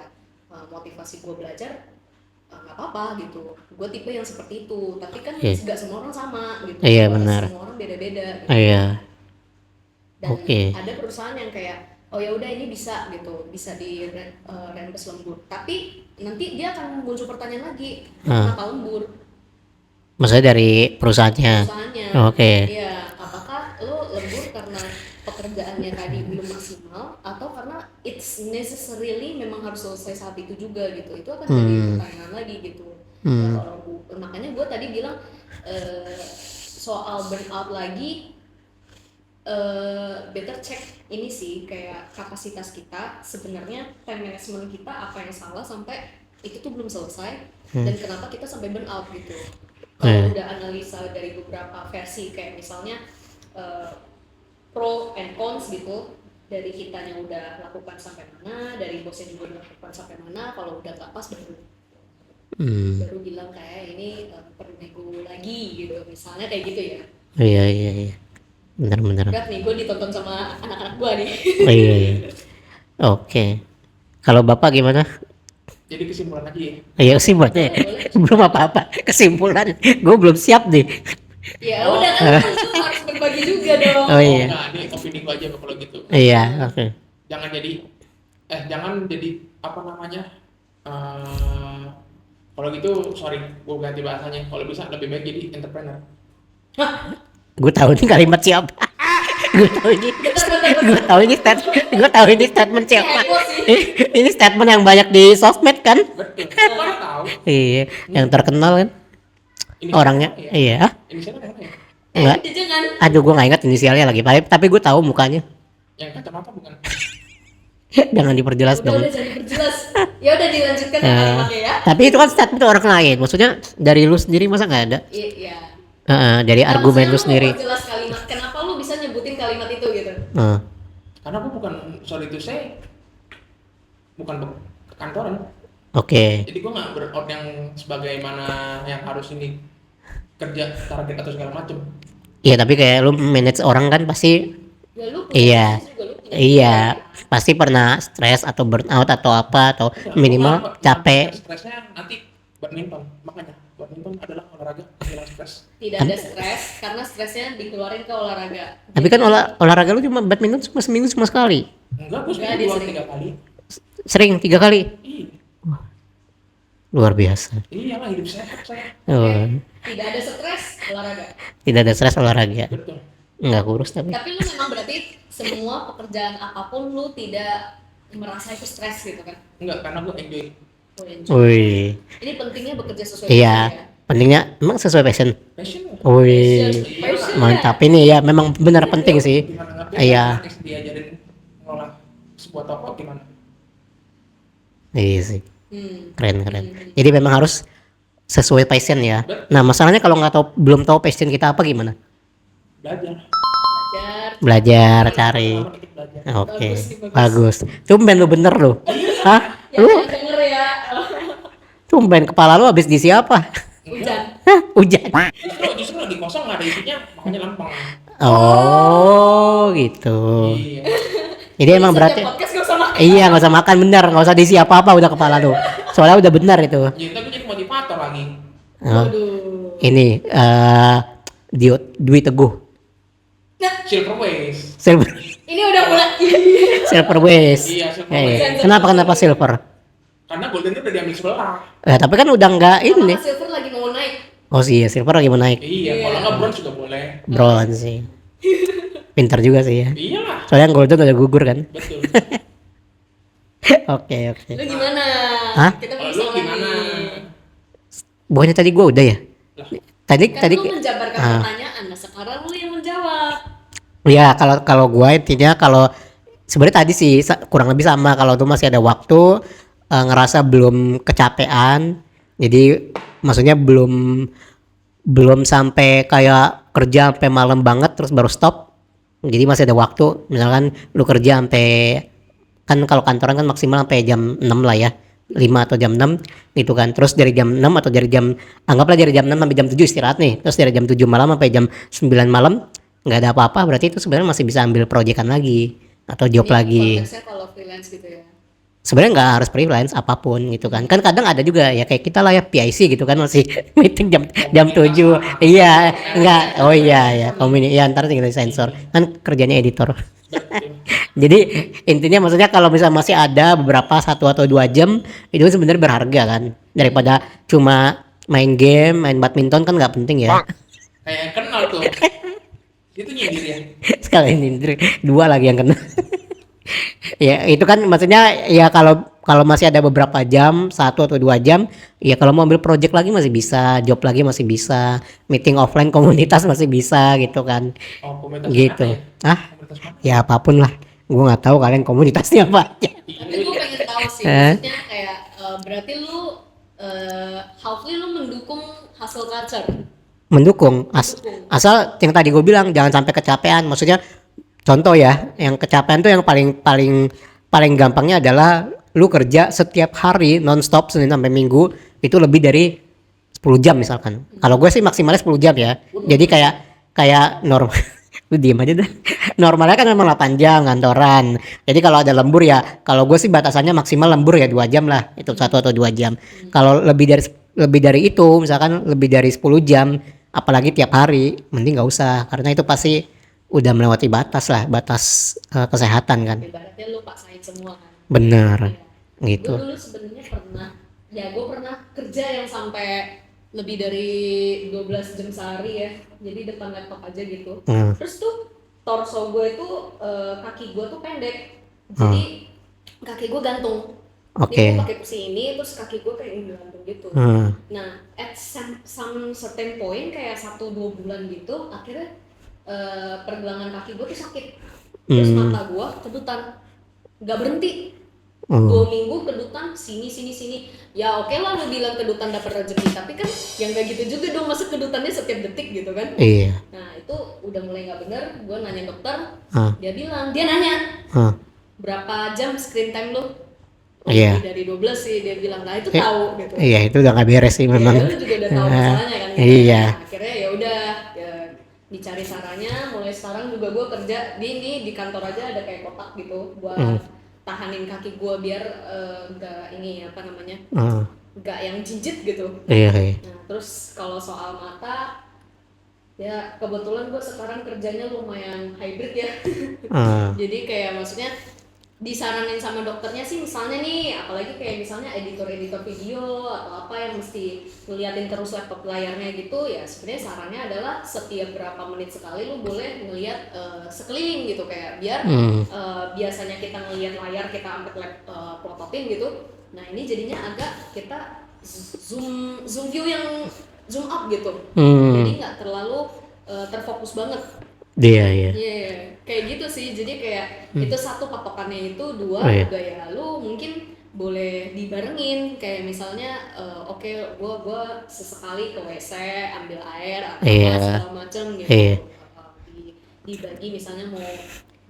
motivasi gue belajar nggak apa-apa gitu. Gue tipe yang seperti itu, tapi kan Iya. nggak semua orang sama gitu. Iya, Kualitas benar. semua orang beda-beda gitu. Iya. Dan Oke. ada perusahaan yang kayak oh ya udah ini bisa gitu, bisa di reimburse lembur, tapi nanti dia akan muncul pertanyaan lagi, kenapa lembur Maksudnya dari perusahaannya. perusahaannya. Oke. Iya, apakah lo lembur karena pekerjaannya tadi belum maksimal atau karena it's necessarily memang harus selesai saat itu juga gitu. Itu akan jadi pertanyaan lagi gitu. Ya, makanya gue tadi bilang soal burnout lagi, better check ini sih, kayak kapasitas kita sebenarnya, time management kita apa yang salah sampai itu tuh belum selesai, dan kenapa kita sampai burnout gitu. Kalau udah analisa dari beberapa versi kayak misalnya pro and cons gitu, dari kitanya udah lakukan sampai mana, dari bosnya juga udah lakukan sampai mana, kalau udah gak pas baru bilang kayak ini perlu nego lagi gitu, misalnya kayak gitu ya. Iya. Benar. Berat nih, gue ditonton sama anak-anak gue nih. Oh, iya. Oke. Kalau Bapak gimana? Jadi kesimpulan aja ya. Iya kesimpulannya belum apa-apa. Kesimpulan gue belum siap nih. Ya udah kan, lu harus berbagi juga dong. Oh iya. Nah, ini opini gua aja kalau gitu. Iya, oke. Jangan jadi apa namanya? Kalau gitu sorry, gua ganti bahasanya. Kalau bisa lebih baik jadi entrepreneur. Gue tahu ini kalimat siapa. Gue tahu ini statement siapa. Ini statement yang banyak di sosmed kan? Betul. Mana tahu? Iya, yang terkenal kan Ini orangnya. siapa ya? Iya. Ini siapa namanya? Enggak. Jangan. Aduh, gue nggak ingat inisialnya lagi. Tapi gue tahu mukanya. Yang kacamata bukan? Jangan diperjelas dong. Udah jangan diperjelas. Ya udah dilanjutkan kalimatnya ya. Tapi itu kan statement orang lain. Maksudnya dari lu sendiri masa nggak ada? Iya. Dari argumen lu Maksudnya sendiri. mau perjelas kalimat. Kenapa lu bisa nyebutin kalimat itu gitu? Karena gua bukan, sorry to say, bukan kantoran. Oke. Jadi gua nggak burnout yang sebagaimana yang harus ini kerja target atau segala macem. Iya, tapi kayak lu manage orang kan pasti. Ya lu Iya. bisnis juga, lu punya Iya, pasti pernah stres atau burnout atau apa atau Ya, minimal gua nggak capek. stresnya nanti badminton, makanya badminton adalah olahraga hilang stres. Tidak ada stres karena stresnya dikeluarin ke olahraga. Tapi kan olahraga lu cuma badminton cuma seminggu cuma sekali. Enggak, gue Enggak, seminggu dia 2 sering. 3 kali. Sering 3 kali. Iya, Luar biasa. iyalah hidup sehat saya. Oh, Tidak ada stres olahraga. tidak ada stres olahraga. Betul. Enggak kurus tapi. Tapi lu memang berarti semua pekerjaan apapun lu tidak merasa itu stres gitu kan? Enggak, karena gue enjoy. Oh, enjoy. Wih. Ini pentingnya bekerja sesuai Iya. passion ya. Pentingnya emang sesuai passion. Passion. Wih. Passion Mantap ini ya memang benar penting sih. Gimana ngerti? Iya. Diajarin ngolah sebuah toko gimana? Iya sih. Keren. Hmm. Jadi memang harus sesuai passion ya. Nah, masalahnya kalau nggak tahu belum tahu passion kita apa gimana? Belajar. Belajar, cari. Pengalaman dikit belajar. Oke. Bagus. Bagus. Tumben lu bener lu. Hah? Ya, Lu yang denger ya. tumben kepala lu habis di siapa? Hujan. Hah? Hujan. Justru lagi kosong nggak ada isinya, makanya lempeng. Oh, gitu. Iya. Jadi emang berarti Setiap podcast gak usah makan. iya nggak usah makan bener, nggak usah diisi apa-apa udah kepala lu. Soalnya udah bener itu. Ya, tapi jadi motivator lagi. Oh, Waduh. ini Dwi Teguh. Silver waste. Silver Ini udah mulai. silver waste. Iya, silver waste. Kenapa silver? Karena golden udah diambil sebelah. Tapi kan udah nggak ini. Karena silver lagi mau naik. Oh iya, silver lagi mau naik. Iya, kalau nggak bronze juga boleh. Bronze sih. Pinter juga sih ya. Iyalah, Soalnya yang golden udah gugur kan. betul. Oke. Lu gimana? Hah? Kita Kalau bisa lu gimana? Bukannya tadi gua udah ya? Lah, Tadi Kan lu menjabarkan Ah. pertanyaan, nah sekarang lu yang menjawab. ya kalau gua intinya kalau sebenarnya tadi sih kurang lebih sama kalau tuh masih ada waktu ngerasa belum kecapean. Jadi maksudnya belum sampai kayak kerja sampai malam banget terus baru stop. Jadi masih ada waktu. Misalkan lu kerja sampai kan kalau kantoran kan maksimal sampai jam 6 lah ya. 5 atau jam 6 gitu kan. Terus dari jam 6 atau anggaplah dari jam 6 sampai jam 7 istirahat nih. Terus dari jam 7 malam sampai jam 9 malam nggak ada apa-apa, berarti itu sebenarnya masih bisa ambil proyekan lagi atau job Ini lagi. konteksnya kalau freelance gitu ya. Sebenarnya nggak harus freelance apapun gitu kan. Kan kadang ada juga ya kayak kita lah ya PIC gitu kan masih meeting jam 7. Iya, enggak. Oh iya ya, ya ntar tinggal disensor. Kan kerjanya editor. Jadi intinya maksudnya kalau misalnya masih ada beberapa 1 atau 2 jam itu sebenarnya berharga kan daripada cuma main game, main badminton kan nggak penting ya. kayak yang kenal tuh. Itu nyindir ya. Sekalian nyindir 2 lagi yang kena. Ya itu kan maksudnya ya kalau masih ada beberapa jam 1 atau 2 jam ya kalau mau ambil project lagi masih bisa, job lagi masih bisa, meeting offline komunitas masih bisa gitu kan. Oh, komunitas Gitu. mana ya? Ah, Komunitas mana? ya apapun lah. Gue nggak tahu kalian komunitasnya apa aja. Tapi gue pengen tahu sih, Eh? maksudnya kayak berarti lu hopefully lu mendukung hustle culture. Mendukung asal yang tadi gue bilang jangan sampai kecapean. Maksudnya contoh ya, yang kecapean tuh yang paling gampangnya adalah lu kerja setiap hari nonstop Senin sampai Minggu itu lebih dari 10 jam misalkan. Kalau gue sih maksimalnya 10 jam ya. Jadi kayak normal. Lu diem aja deh. Normalnya kan memang 8 jam kantoran. Jadi kalau ada lembur ya, kalau gue sih batasannya maksimal lembur ya 2 jam lah. Itu 1 atau 2 jam. Kalau lebih dari itu, misalkan lebih dari 10 jam, apalagi tiap hari, mending nggak usah. Karena itu pasti udah melewati batas lah, batas kesehatan kan. Ibaratnya lu paksain semua kan. Bener, gitu. Gue dulu sebenarnya gue pernah kerja yang sampai lebih dari 12 jam sehari ya. Jadi depan laptop aja gitu. Terus tuh torso gue itu kaki gue tuh pendek. Jadi kaki gue gantung. Oke. Jadi gue pakai kursi ini terus kaki gue kayak gantung gitu. Nah, at some certain point kayak 1-2 bulan gitu akhirnya pergelangan kaki gue tuh sakit. Terus mata gue kedutan. Gak berhenti. 2 minggu kedutan sini. Ya oke lah lu bilang kedutan dapat rezeki, tapi kan yang kayak gitu juga dong, masa kedutannya setiap detik gitu kan. Iya. Nah itu udah mulai nggak bener. Gue nanya dokter, Ah. dia nanya Ah. berapa jam screen time lu? Iya. Lebih dari 12 sih dia bilang. Nah itu tahu gitu. Iya, itu udah nggak beres sih memang. Ya, lu juga udah tahu masalahnya kan. Iya. Nah, akhirnya ya udah ya, dicari caranya. Mulai sekarang juga gue kerja di kantor aja ada kayak kotak gitu buat tahanin kaki gue biar nggak ini apa namanya nggak yang jinjit gitu. Iya, iya. Nah terus kalau soal mata, ya kebetulan gue sekarang kerjanya lumayan hybrid ya. Ah, Jadi kayak maksudnya disaranin sama dokternya sih, misalnya nih apalagi kayak misalnya editor-editor video atau apa yang mesti ngeliatin terus laptop layarnya gitu, ya sebenarnya sarannya adalah setiap berapa menit sekali lu boleh ngeliat sekeliling gitu, kayak biar biasanya kita ngeliat layar kita sampai plototin gitu. Nah ini jadinya agak kita zoom view yang zoom up gitu, jadi nggak terlalu terfokus banget. iya, iya. Iya, kayak gitu sih. Jadi kayak itu satu patokannya, itu dua Oh, iya. juga ya lu mungkin boleh dibarengin, kayak misalnya oke, gua sesekali ke WC ambil air atau Iya. apa segala macem gitu. Iya. Dibagi misalnya mau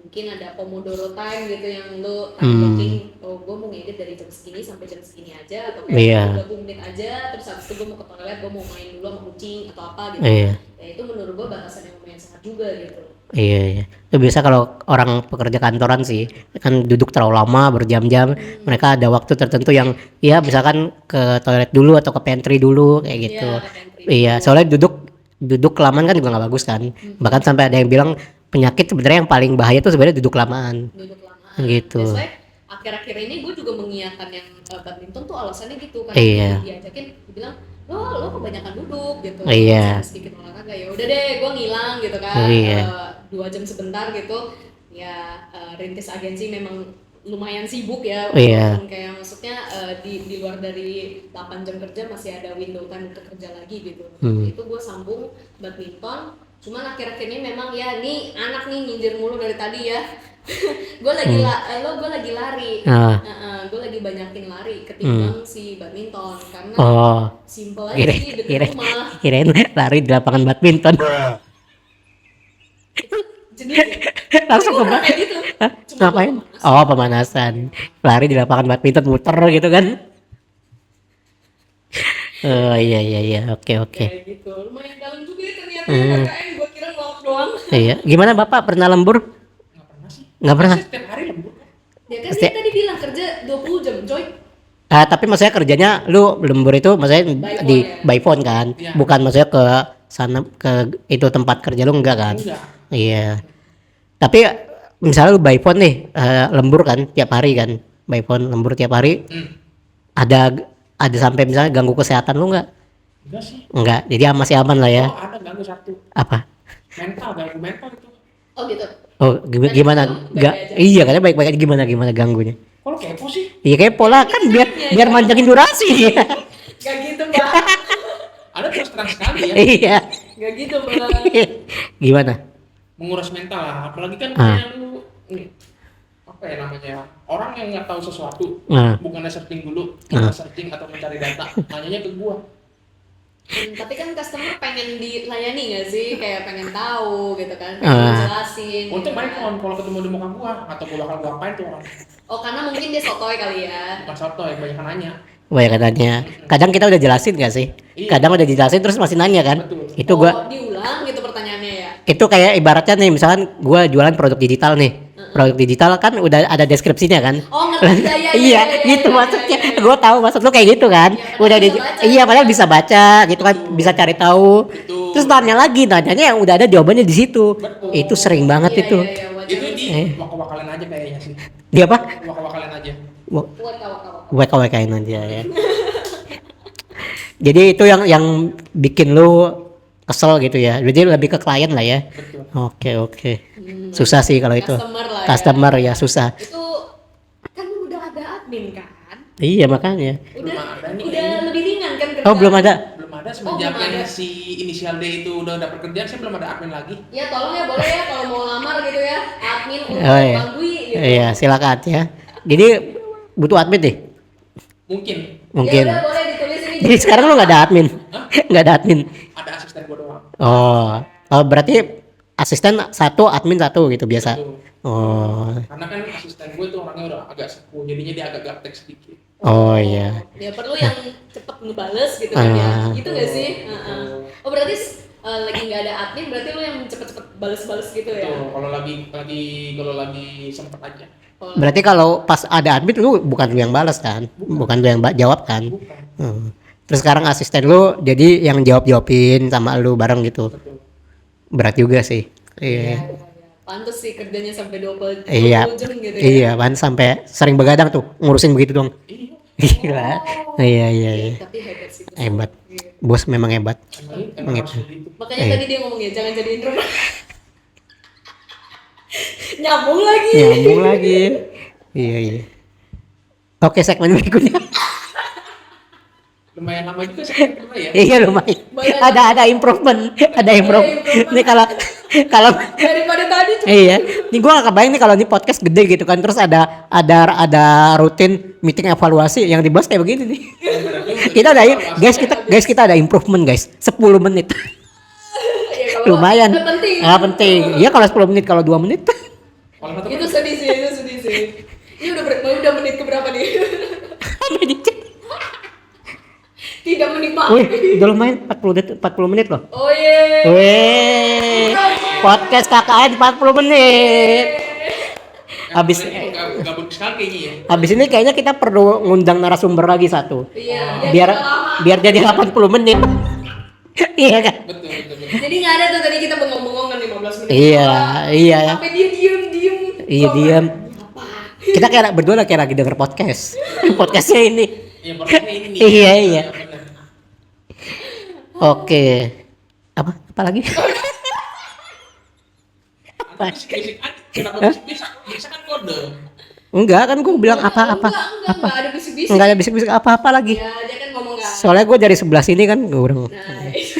mungkin ada Pomodoro time gitu yang lu time blocking, oh gua mau ngedit dari jam segini sampai jam segini aja, atau Iya. kayak 30 menit aja, terus habis itu gua mau ke toilet, gua mau main dulu sama kucing atau apa gitu. Iya. Ya itu menurut gua batasan yang lumayan sehat juga gitu. Iya, iya. Itu biasa kalau orang pekerja kantoran sih, kan duduk terlalu lama berjam-jam, mereka ada waktu tertentu yang ya misalkan ke toilet dulu atau ke pantry dulu kayak gitu. Iya, ke pantry Iya, soalnya duduk kelamaan kan juga nggak bagus kan. Bahkan sampai ada yang bilang penyakit sebenarnya yang paling bahaya tuh sebenarnya duduk kelamaan. duduk lamaan. Gitu. That's why akhir-akhir ini gue juga mengiyakan yang badminton tuh alasannya gitu, karena Iya. diajakin, dia bilang lo kebanyakan duduk gitu, Iya. harus sedikit olahraga. Ya udah deh, gue ngilang gitu kan, Iya. 2 jam sebentar gitu. Ya rintis agensi memang lumayan sibuk ya, Iya. walaupun kayak maksudnya di luar dari 8 jam kerja masih ada window time untuk kerja lagi gitu. Itu gue sambung badminton. Cuman akhir-akhir ini memang ya nih anak nih nyindir mulu dari tadi ya. gue lagi gue lagi lari. Ah. Gue lagi banyakin lari ketimbang si badminton, karena Oh, simple aja sih, deket rumah. kirain lari di lapangan badminton. Itu jenis ya. Langsung Tapi ke gua pernah kayak gitu. Cuma ngapain? pemanasan. Oh, pemanasan. Lari di lapangan badminton muter gitu kan. Oh, iya, iya, iya. Oke, oke. Kayak gitu. Lumayan dalam juga ya ternyata ya KKN, gue kira ngelok doang. Iya. Gimana Bapak pernah lembur? Nggak pernah sih. Nggak pernah. Saya setiap hari lembur. Ya kan Pasti- dia tadi bilang kerja 20 jam, coy. Tapi maksudnya kerjanya lu lembur itu maksudnya By di phone ya? by phone kan? Iya. Bukan maksudnya ke sana ke itu tempat kerja lu enggak kan? Enggak. Iya. Tapi misalnya lu by phone nih, lembur kan tiap hari kan? By phone lembur tiap hari. Ada sampai misalnya ganggu kesehatan lu nggak? Enggak sih. Enggak. Jadi masih aman lah ya. Oh, ada ganggu satu. Apa? Ganggu mental itu. Oh gitu. Oh, gimana? Baik-baik Enggak. aja. Iya, katanya baik-baik aja, gimana ganggunya? Kalau kepo sih. Iya kepo lah kan biar manjangin durasi. Gak gitu, Mbak. Ada terus terang sekali ya. Iya. Gak gitu, Mbak. Gimana? Menguras mental lah. Apalagi kan Ah. kayak lu nih. Apa ya namanya? Orang yang nggak tahu sesuatu, Ah. bukannya searching dulu, kita searching atau mencari data, nanyanya ke gua. Tapi kan customer pengen dilayani gak sih? Kayak pengen tahu gitu kan, pengen dijelasin. Untung gitu main kan. phone kalau ketemu di muka gua, atau gua bakal gua apain tuh orang. Oh karena mungkin dia sotoy kali ya. Bukan soto ya, kebanyakan nanya. Banyak katanya. Kadang kita udah jelasin gak sih? Iya. Kadang udah dijelasin terus masih nanya kan? Betul. Itu gua Diulang gitu pertanyaannya ya. itu kayak ibaratnya nih misalkan gua jualan produk digital nih. Produk digital kan udah ada deskripsinya kan? Oh ngerti ya, Iya, gitu maksudnya. Gua tahu maksud lu kayak gitu kan. Iya, Udah padahal bisa baca. iya padahal bisa baca gitu kan, bisa cari tahu. Betul. Terus nanya lagi, nanyanya yang udah ada jawabannya di situ. Betul. Itu sering banget itu. Iya, wajar. Itu di waka-wakalin aja kayaknya sih. Dia apa? Waka-wakalin aja. Waka. WK-WKin aja ya. Jadi itu yang bikin lu kesel gitu ya. Jadi lebih ke klien lah ya. Betul. Oke. Susah sih kalau itu. Customer lah ya. Customer ya susah. Itu kan udah ada admin kan? Iya makanya. Belum ada nih Udah kayaknya. lebih ringan kan kerjaan. Oh belum ada. Belum ada semenjak belum yang ada. si inisial D itu udah dapat kerjaan, saya belum ada admin lagi. Ya tolong ya, boleh ya kalau mau lamar gitu ya, admin untuk Oh, iya. Bang Dwi gitu. Iya silakan ya. Jadi butuh admin deh. Mungkin Mungkin. Ya udah boleh ditulis ini. Jadi sekarang lu nggak ada admin. Nggak ada admin. ada asisten gua doang. Oh berarti asisten satu, admin satu gitu biasa. Betul. Oh. Karena kan asisten gue tuh orangnya udah agak sepuh, jadinya dia agak gaptek sedikit. Oh iya. Ya perlu yang cepet ngebales gitu kan ya. Gitu nggak sih? Oh berarti lagi nggak ada admin, berarti lu yang cepet-cepet bales-bales gitu ya? Tuh, kalau lagi sempet aja. Berarti kalau pas ada admin lu bukan lu yang balas kan? Bukan lu yang jawab kan? Bukan. Terus sekarang asisten lu jadi yang jawabin sama lu bareng gitu. Betul. Berat juga sih. Iya. Pantes sih kerjanya sampai 20 Iya. jam gitu ya. Iya, kan sampai sering begadang tuh ngurusin begitu dong. Iya. Gila. Iya, iya, iya. Tapi hebat sih. Hebat. Iya. Bos memang hebat. Emang harus Gitu. begitu. Makanya Iya. tadi dia ngomong ya jangan jadi introvert. Nyambung lagi. Nyambung lagi. Iya, iya. Oke, segmen berikutnya. Lumayan lama juga sih kedua ya. Iya lumayan. Banyak. Ada improvement. Ada improvement. improvement. Nih kalau Daripada tadi tuh. iya, nih gua gak kebayang nih kalau ini podcast gede gitu kan, terus ada rutin meeting evaluasi yang dibahas kayak begini nih. Kita ada kita ada improvement guys, 10 menit. Ya, kalau Lumayan. nggak penting. Ah penting. Iya kalau 10 menit, kalau 2 menit. Kalau satu Itu sedih sih, itu sedih sih. Ini udah menit keberapa nih? Sampai dicek. Tidak menikmati. Wih, udah lumayan 40 menit loh. Oh iya. Wih, podcast KKN 40 menit. Habis gabut sekali kayaknya ya. habis ini kayaknya kita perlu ngundang narasumber lagi satu. Iya. Biar jadi 80 menit. Iya kan? Betul. Jadi nggak ada tuh tadi kita bengong-bengong kan 15 menit. Iya, iya. Sampai dia diem. Iya, Kok diem. apa? Kita kayak berdua kayak lagi denger podcast. Podcastnya ini. Iya, podcastnya ini nih. Iya. Bener. Oke. Apa lagi? Bisik-bisik aja. Kenapa bisik-bisik? Bisa kan kode. Enggak kan gue bilang apa-apa. Enggak ada bisik-bisik. Enggak ada bisik-bisik apa-apa lagi. Ya, dia kan ngomong nggak. Soalnya gue dari sebelah sini kan gue udah. Nah, itu.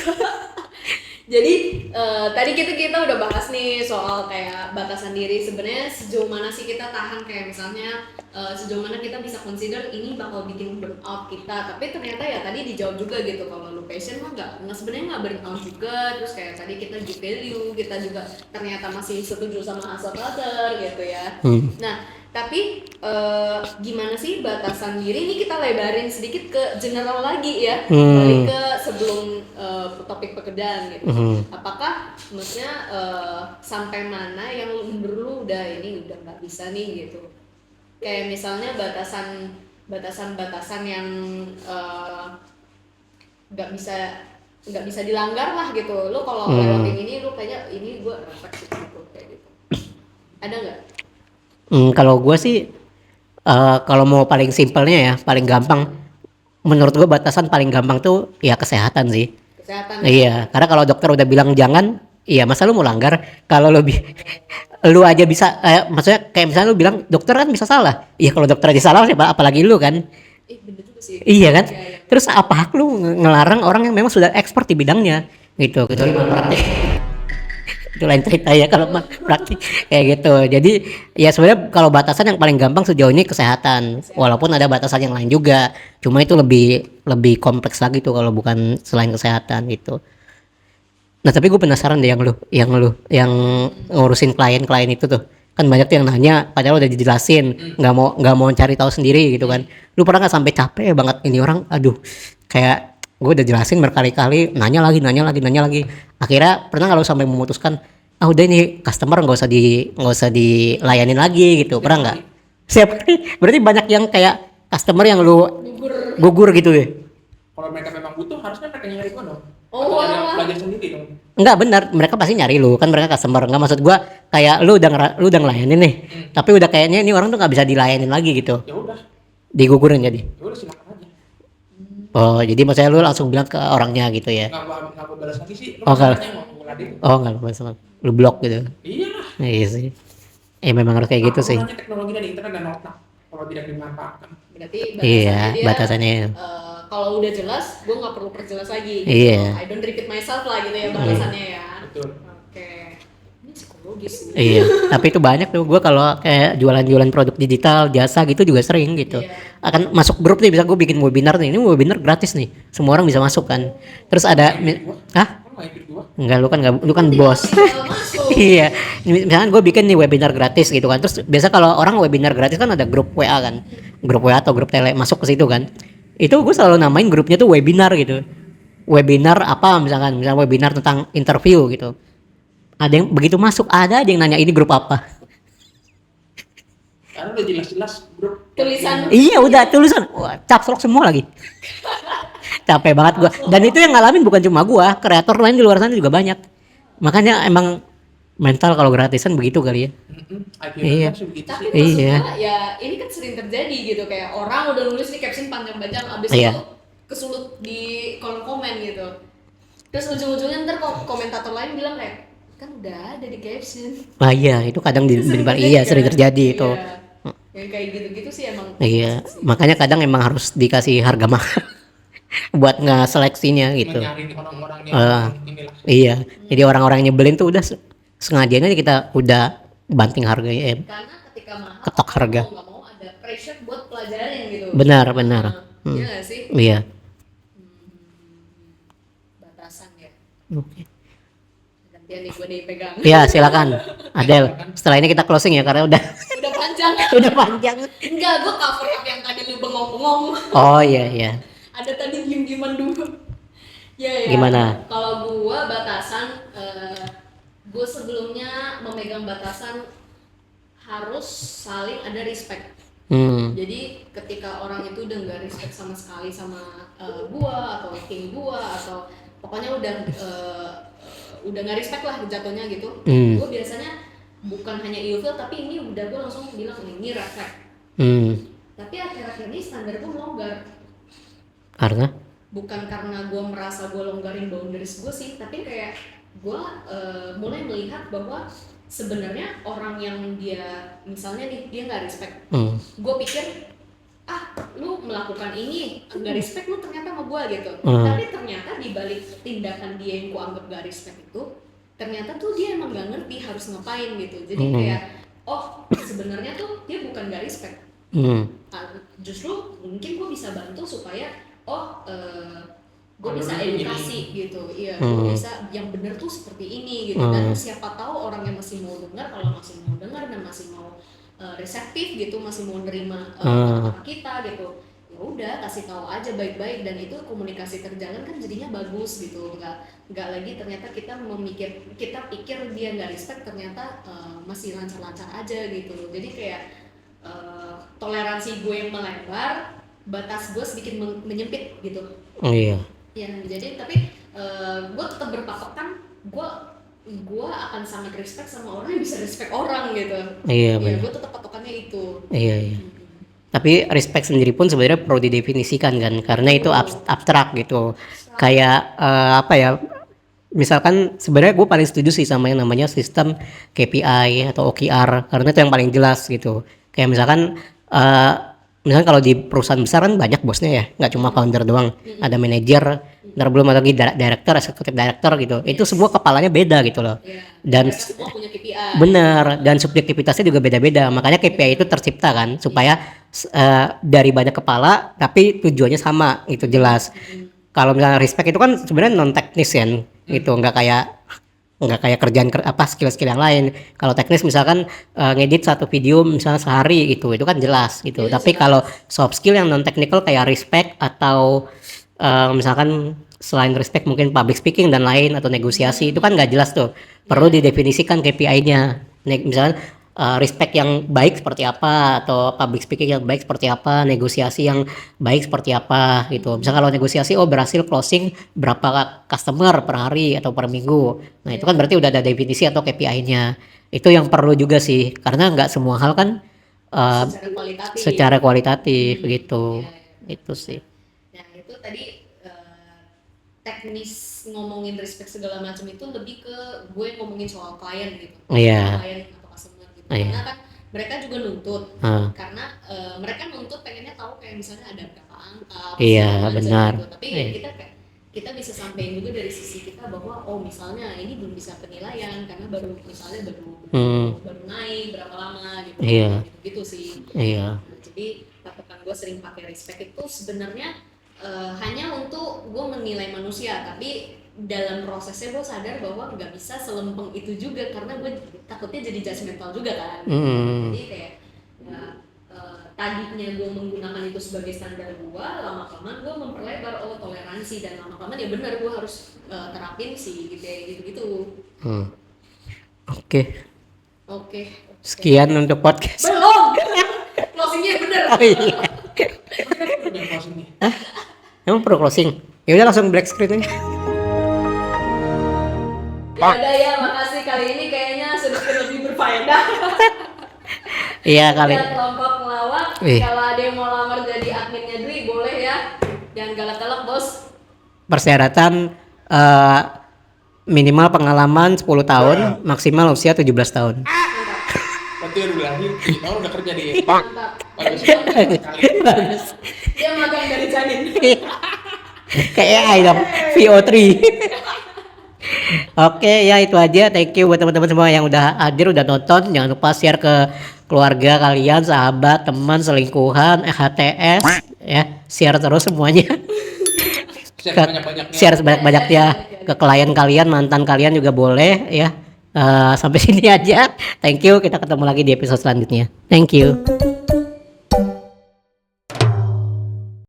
Jadi tadi kita udah bahas nih soal kayak batasan diri. Sebenarnya sejauh mana sih kita tahan, kayak misalnya sejauh mana kita bisa consider ini bakal bikin burnout kita. Tapi ternyata ya tadi dijawab juga gitu, kalau lu passion mah nggak sebenarnya nggak burnout juga. Terus kayak tadi kita give value, kita juga ternyata masih setuju sama hustle culture gitu ya. Nah tapi gimana sih batasan diri ini, kita lebarin sedikit ke general lagi ya, balik ke sebelum topik pekerjaan gitu. Apakah maksudnya sampai mana yang menurut lu udah nggak bisa nih gitu, kayak misalnya batasan yang nggak bisa dilanggar lah gitu. Lu kalau lewatin ini lu kayaknya ini gua refleks gitu kayak gitu, ada nggak? Kalau gue sih kalau mau paling simpelnya ya, paling gampang menurut gue batasan paling gampang tuh ya kesehatan sih. Kesehatan. Iya, karena kalau dokter udah bilang jangan, iya masa lu mau langgar? Kalau lu aja bisa, maksudnya kayak misalnya lu bilang dokter kan bisa salah. Iya kalau dokter aja salah siapa apalagi lu kan? Bener juga sih. Iya kan? Iya. Terus apa hak lu ngelarang orang yang memang sudah expert di bidangnya gitu? Kecuali malpraktik. Itu lain cerita ya kalau praktik kayak gitu. Jadi ya sebenarnya kalau batasan yang paling gampang sejauh ini kesehatan, walaupun ada batasan yang lain juga, cuma itu lebih kompleks lagi tuh kalau bukan selain kesehatan gitu. Nah tapi gue penasaran deh yang ngurusin klien itu tuh, kan banyak tuh yang nanya padahal udah dijelasin, nggak mau cari tahu sendiri gitu kan. Lu pernah nggak sampai capek banget ini orang, aduh kayak gue udah jelasin berkali-kali, nanya lagi, akhirnya pernah nggak lo sampai memutuskan, udah ini customer nggak usah dilayanin lagi gitu, pernah nggak? Siapa? Berarti banyak yang kayak customer yang lu gugur gitu ya? Kalau mereka memang butuh, harusnya mereka nyari gua dong. Oh, Atau belajar sendiri dong. Enggak benar, mereka pasti nyari lu, kan mereka customer. Enggak, maksud gua kayak lu udah ngelayanin nih, tapi udah kayaknya ini orang tuh nggak bisa dilayanin lagi gitu, Ya udah, digugurin jadi. silakan aja. Oh jadi maksudnya lu langsung bilang ke orangnya gitu ya? Nggak gua balas lagi sih. Lu Oh, kalau- mau ngeladenin. Oh nggak masalah, lu blok gitu. Iya lah. Iya sih. Memang harus kayak gitu sih. Apapun teknologi dan internet dan otak kalau tidak dimanfaatkan. Berarti Iya, dia, batasannya. kalau udah jelas, gue nggak perlu perjelas lagi. Iya. I don't repeat myself lah gitu ya batasannya ya. Betul. Oke. Ini psikologis sih. Iya, tapi itu banyak tuh. Gue kalau kayak jualan jualan produk digital, jasa gitu juga sering gitu. Iya. Akan masuk grup nih, bisa gue bikin webinar nih. Ini webinar gratis nih, semua orang bisa masuk kan. Terus ada, hah? Lu nggak ikut gua? Enggak, lu kan bos. Tinggal masuk. Iya, misalkan gue bikin nih webinar gratis gitu kan. Terus biasa kalau orang webinar gratis kan ada grup WA kan, grup WA atau grup tele, masuk ke situ kan. Itu gue selalu namain grupnya tuh webinar gitu. Webinar apa misalkan webinar tentang interview gitu. Ada yang begitu masuk, ada aja yang nanya ini grup apa. Karena udah jelas-jelas grup. Tulisan. Iya udah tulisan, wah, caps lock semua lagi. Capek banget gua. Dan itu yang ngalamin bukan cuma gua, kreator lain di luar sana juga banyak. Makanya emang mental kalau gratisan begitu kali ya. Akhirnya Iya. kan sih begitu Tapi sih. maksud Iya. gua ya ini kan sering terjadi gitu, kayak orang udah nulis nih caption panjang-panjang, abis Iya. itu kesulut di kolom komen gitu. Terus ujung-ujungnya ntar komentator lain bilang kayak, kan udah ada di caption. Ah iya, itu kadang di iya sering terjadi itu. Iya. Yang kayak gitu-gitu sih emang. Iya, toxic sih. makanya kadang emang harus dikasih harga mahal buat ngeseleksinya gitu. Menyaring orang-orang yang Ah. inilah. Iya, jadi orang-orang yang nyebelin tuh udah sengajanya kita udah banting harganya. Karena ketika mahal, Ketok harga. mau nggak mau ada pressure buat pelajarin gitu. Benar, benar. Nah, iya nggak sih? Iya. Batasan ya. Oke. Gantian nih gue dipegang. Iya, silakan. Adel, setelah ini kita closing ya karena udah Udah panjang. udah panjang. Enggak, gue cover up yang tadi lu bengong-bengong. Oh iya iya. Ada tadi diem-dieman dulu. Ya. Gimana? Kalau gue batasan, gue sebelumnya memegang batasan harus saling ada respect. Jadi ketika orang itu udah nggak respect sama sekali sama gua atau tim gua atau pokoknya udah nggak respect lah jatuhnya gitu, gua biasanya bukan hanya ilfil tapi ini udah gua langsung bilang ini red flag. Tapi akhir-akhir ini standar gua melonggar, Karena bukan karena gua merasa gua longgarin boundaries gua sih, tapi kayak gua mulai melihat bahwa sebenarnya orang yang dia misalnya nih dia nggak respect, gue pikir lu melakukan ini nggak respect lu ternyata sama gue gitu, tapi ternyata di balik tindakan dia yang gue anggap nggak respect itu ternyata tuh dia emang nggak ngerti harus ngapain gitu, jadi kayak sebenarnya tuh dia bukan nggak respect, justru mungkin gue bisa bantu supaya gue bisa edukasi gitu, iya, gue bisa yang bener tuh seperti ini gitu, dan siapa tahu orang yang masih mau dengar, kalau masih mau dengar dan masih mau reseptif gitu, masih mau nerima kata kita gitu, ya udah kasih tahu aja baik-baik, dan itu komunikasi terjalan kan jadinya bagus gitu, nggak lagi ternyata kita pikir dia nggak respect, ternyata masih lancar-lancar aja gitu, jadi kayak toleransi gue yang melebar, batas gue sedikit menyempit gitu. iya. Ya, jadi tapi gue tetap berpatokan gue akan sangat respect sama orang yang bisa respect orang gitu. Iya, Ya, benar. gue tetap patokannya itu. Iya. Tapi respect sendiri pun sebenarnya perlu didefinisikan kan, karena itu abstrak gitu. Kayak apa ya? Misalkan sebenarnya gue paling setuju sih sama yang namanya sistem KPI atau OKR, karena itu yang paling jelas gitu. Kayak misalkan misalkan kalau di perusahaan besar kan banyak bosnya ya, nggak cuma founder doang, ada manajer, ntar belum ada lagi director, executive director gitu. Itu semua kepalanya beda gitu loh. Ya, Dan mereka semua punya KPI. bener, dan subjektivitasnya juga beda-beda. Makanya KPI itu tercipta kan supaya dari banyak kepala tapi tujuannya sama, itu jelas. Kalau misalnya respect itu kan sebenarnya non teknis kan, gitu, nggak kayak kerjaan skill-skill yang lain. Kalau teknis misalkan ngedit satu video misalnya sehari gitu, itu kan jelas gitu. Tapi kalau soft skill yang non technical kayak respect atau misalkan selain respect mungkin public speaking dan lain atau negosiasi, itu kan nggak jelas tuh. Perlu didefinisikan KPI-nya. Misalkan respect yang baik seperti apa, atau public speaking yang baik seperti apa, negosiasi yang baik seperti apa gitu. Misalnya kalau negosiasi berhasil closing berapa customer per hari atau per minggu. Nah, itu kan berarti udah ada definisi atau KPI-nya. Itu yang perlu juga sih, karena nggak semua hal kan secara kualitatif gitu. Itu sih. Nah, itu tadi teknis ngomongin respect segala macam itu lebih ke gue ngomongin soal klien gitu. Iya. Klien atau customer gitu. Karena kan mereka juga nuntut. Karena mereka nuntut pengennya tahu kayak misalnya ada berapa angka. Iya, macam benar. Gitu. Tapi kita bisa sampaikan juga dari sisi kita bahwa misalnya ini belum bisa penilaian karena baru naik berapa lama gitu. Iya. Gitu sih. Iya. Jadi patokan gue sering pakai respect itu sebenarnya hanya untuk gue menilai manusia, tapi dalam prosesnya gue sadar bahwa nggak bisa selempeng itu juga, karena gue takutnya jadi judgmental juga kan. Jadi kayak tadinya gue menggunakan itu sebagai standar gue, lama-kelamaan gue memperlebar toleransi, dan lama-kelamaan ya benar gue harus terapin sih gitu. Oke. Sekian untuk podcast. belum closingnya bener. Oh iya. Emang perlu closing? Ya udah langsung black screen aja. Ya udah ya, makasih kali ini kayaknya sedikit lebih berfaedah. Iya kali. Buat kelompok ngelawak, kalau ada yang mau lamar jadi adminnya Dwi boleh ya. Jangan galak-galak bos. Persyaratan minimal pengalaman 10 tahun, maksimal usia 17 tahun. Berarti udah lahir, tahun udah kerja di Mantap. bagus banget sekali. Bagus. Dia magang dari Janin. Kayak AI dong, VO3. Oke, ya itu aja. Thank you buat teman-teman semua yang udah hadir, udah nonton. Jangan lupa share ke keluarga kalian, sahabat, teman, selingkuhan, HTS, ya. Share terus semuanya. Share banyak-banyaknya. Share sebanyak-banyaknya ke klien kalian, mantan kalian juga boleh, ya. Sampai sini aja. Thank you. Kita ketemu lagi di episode selanjutnya. Thank you.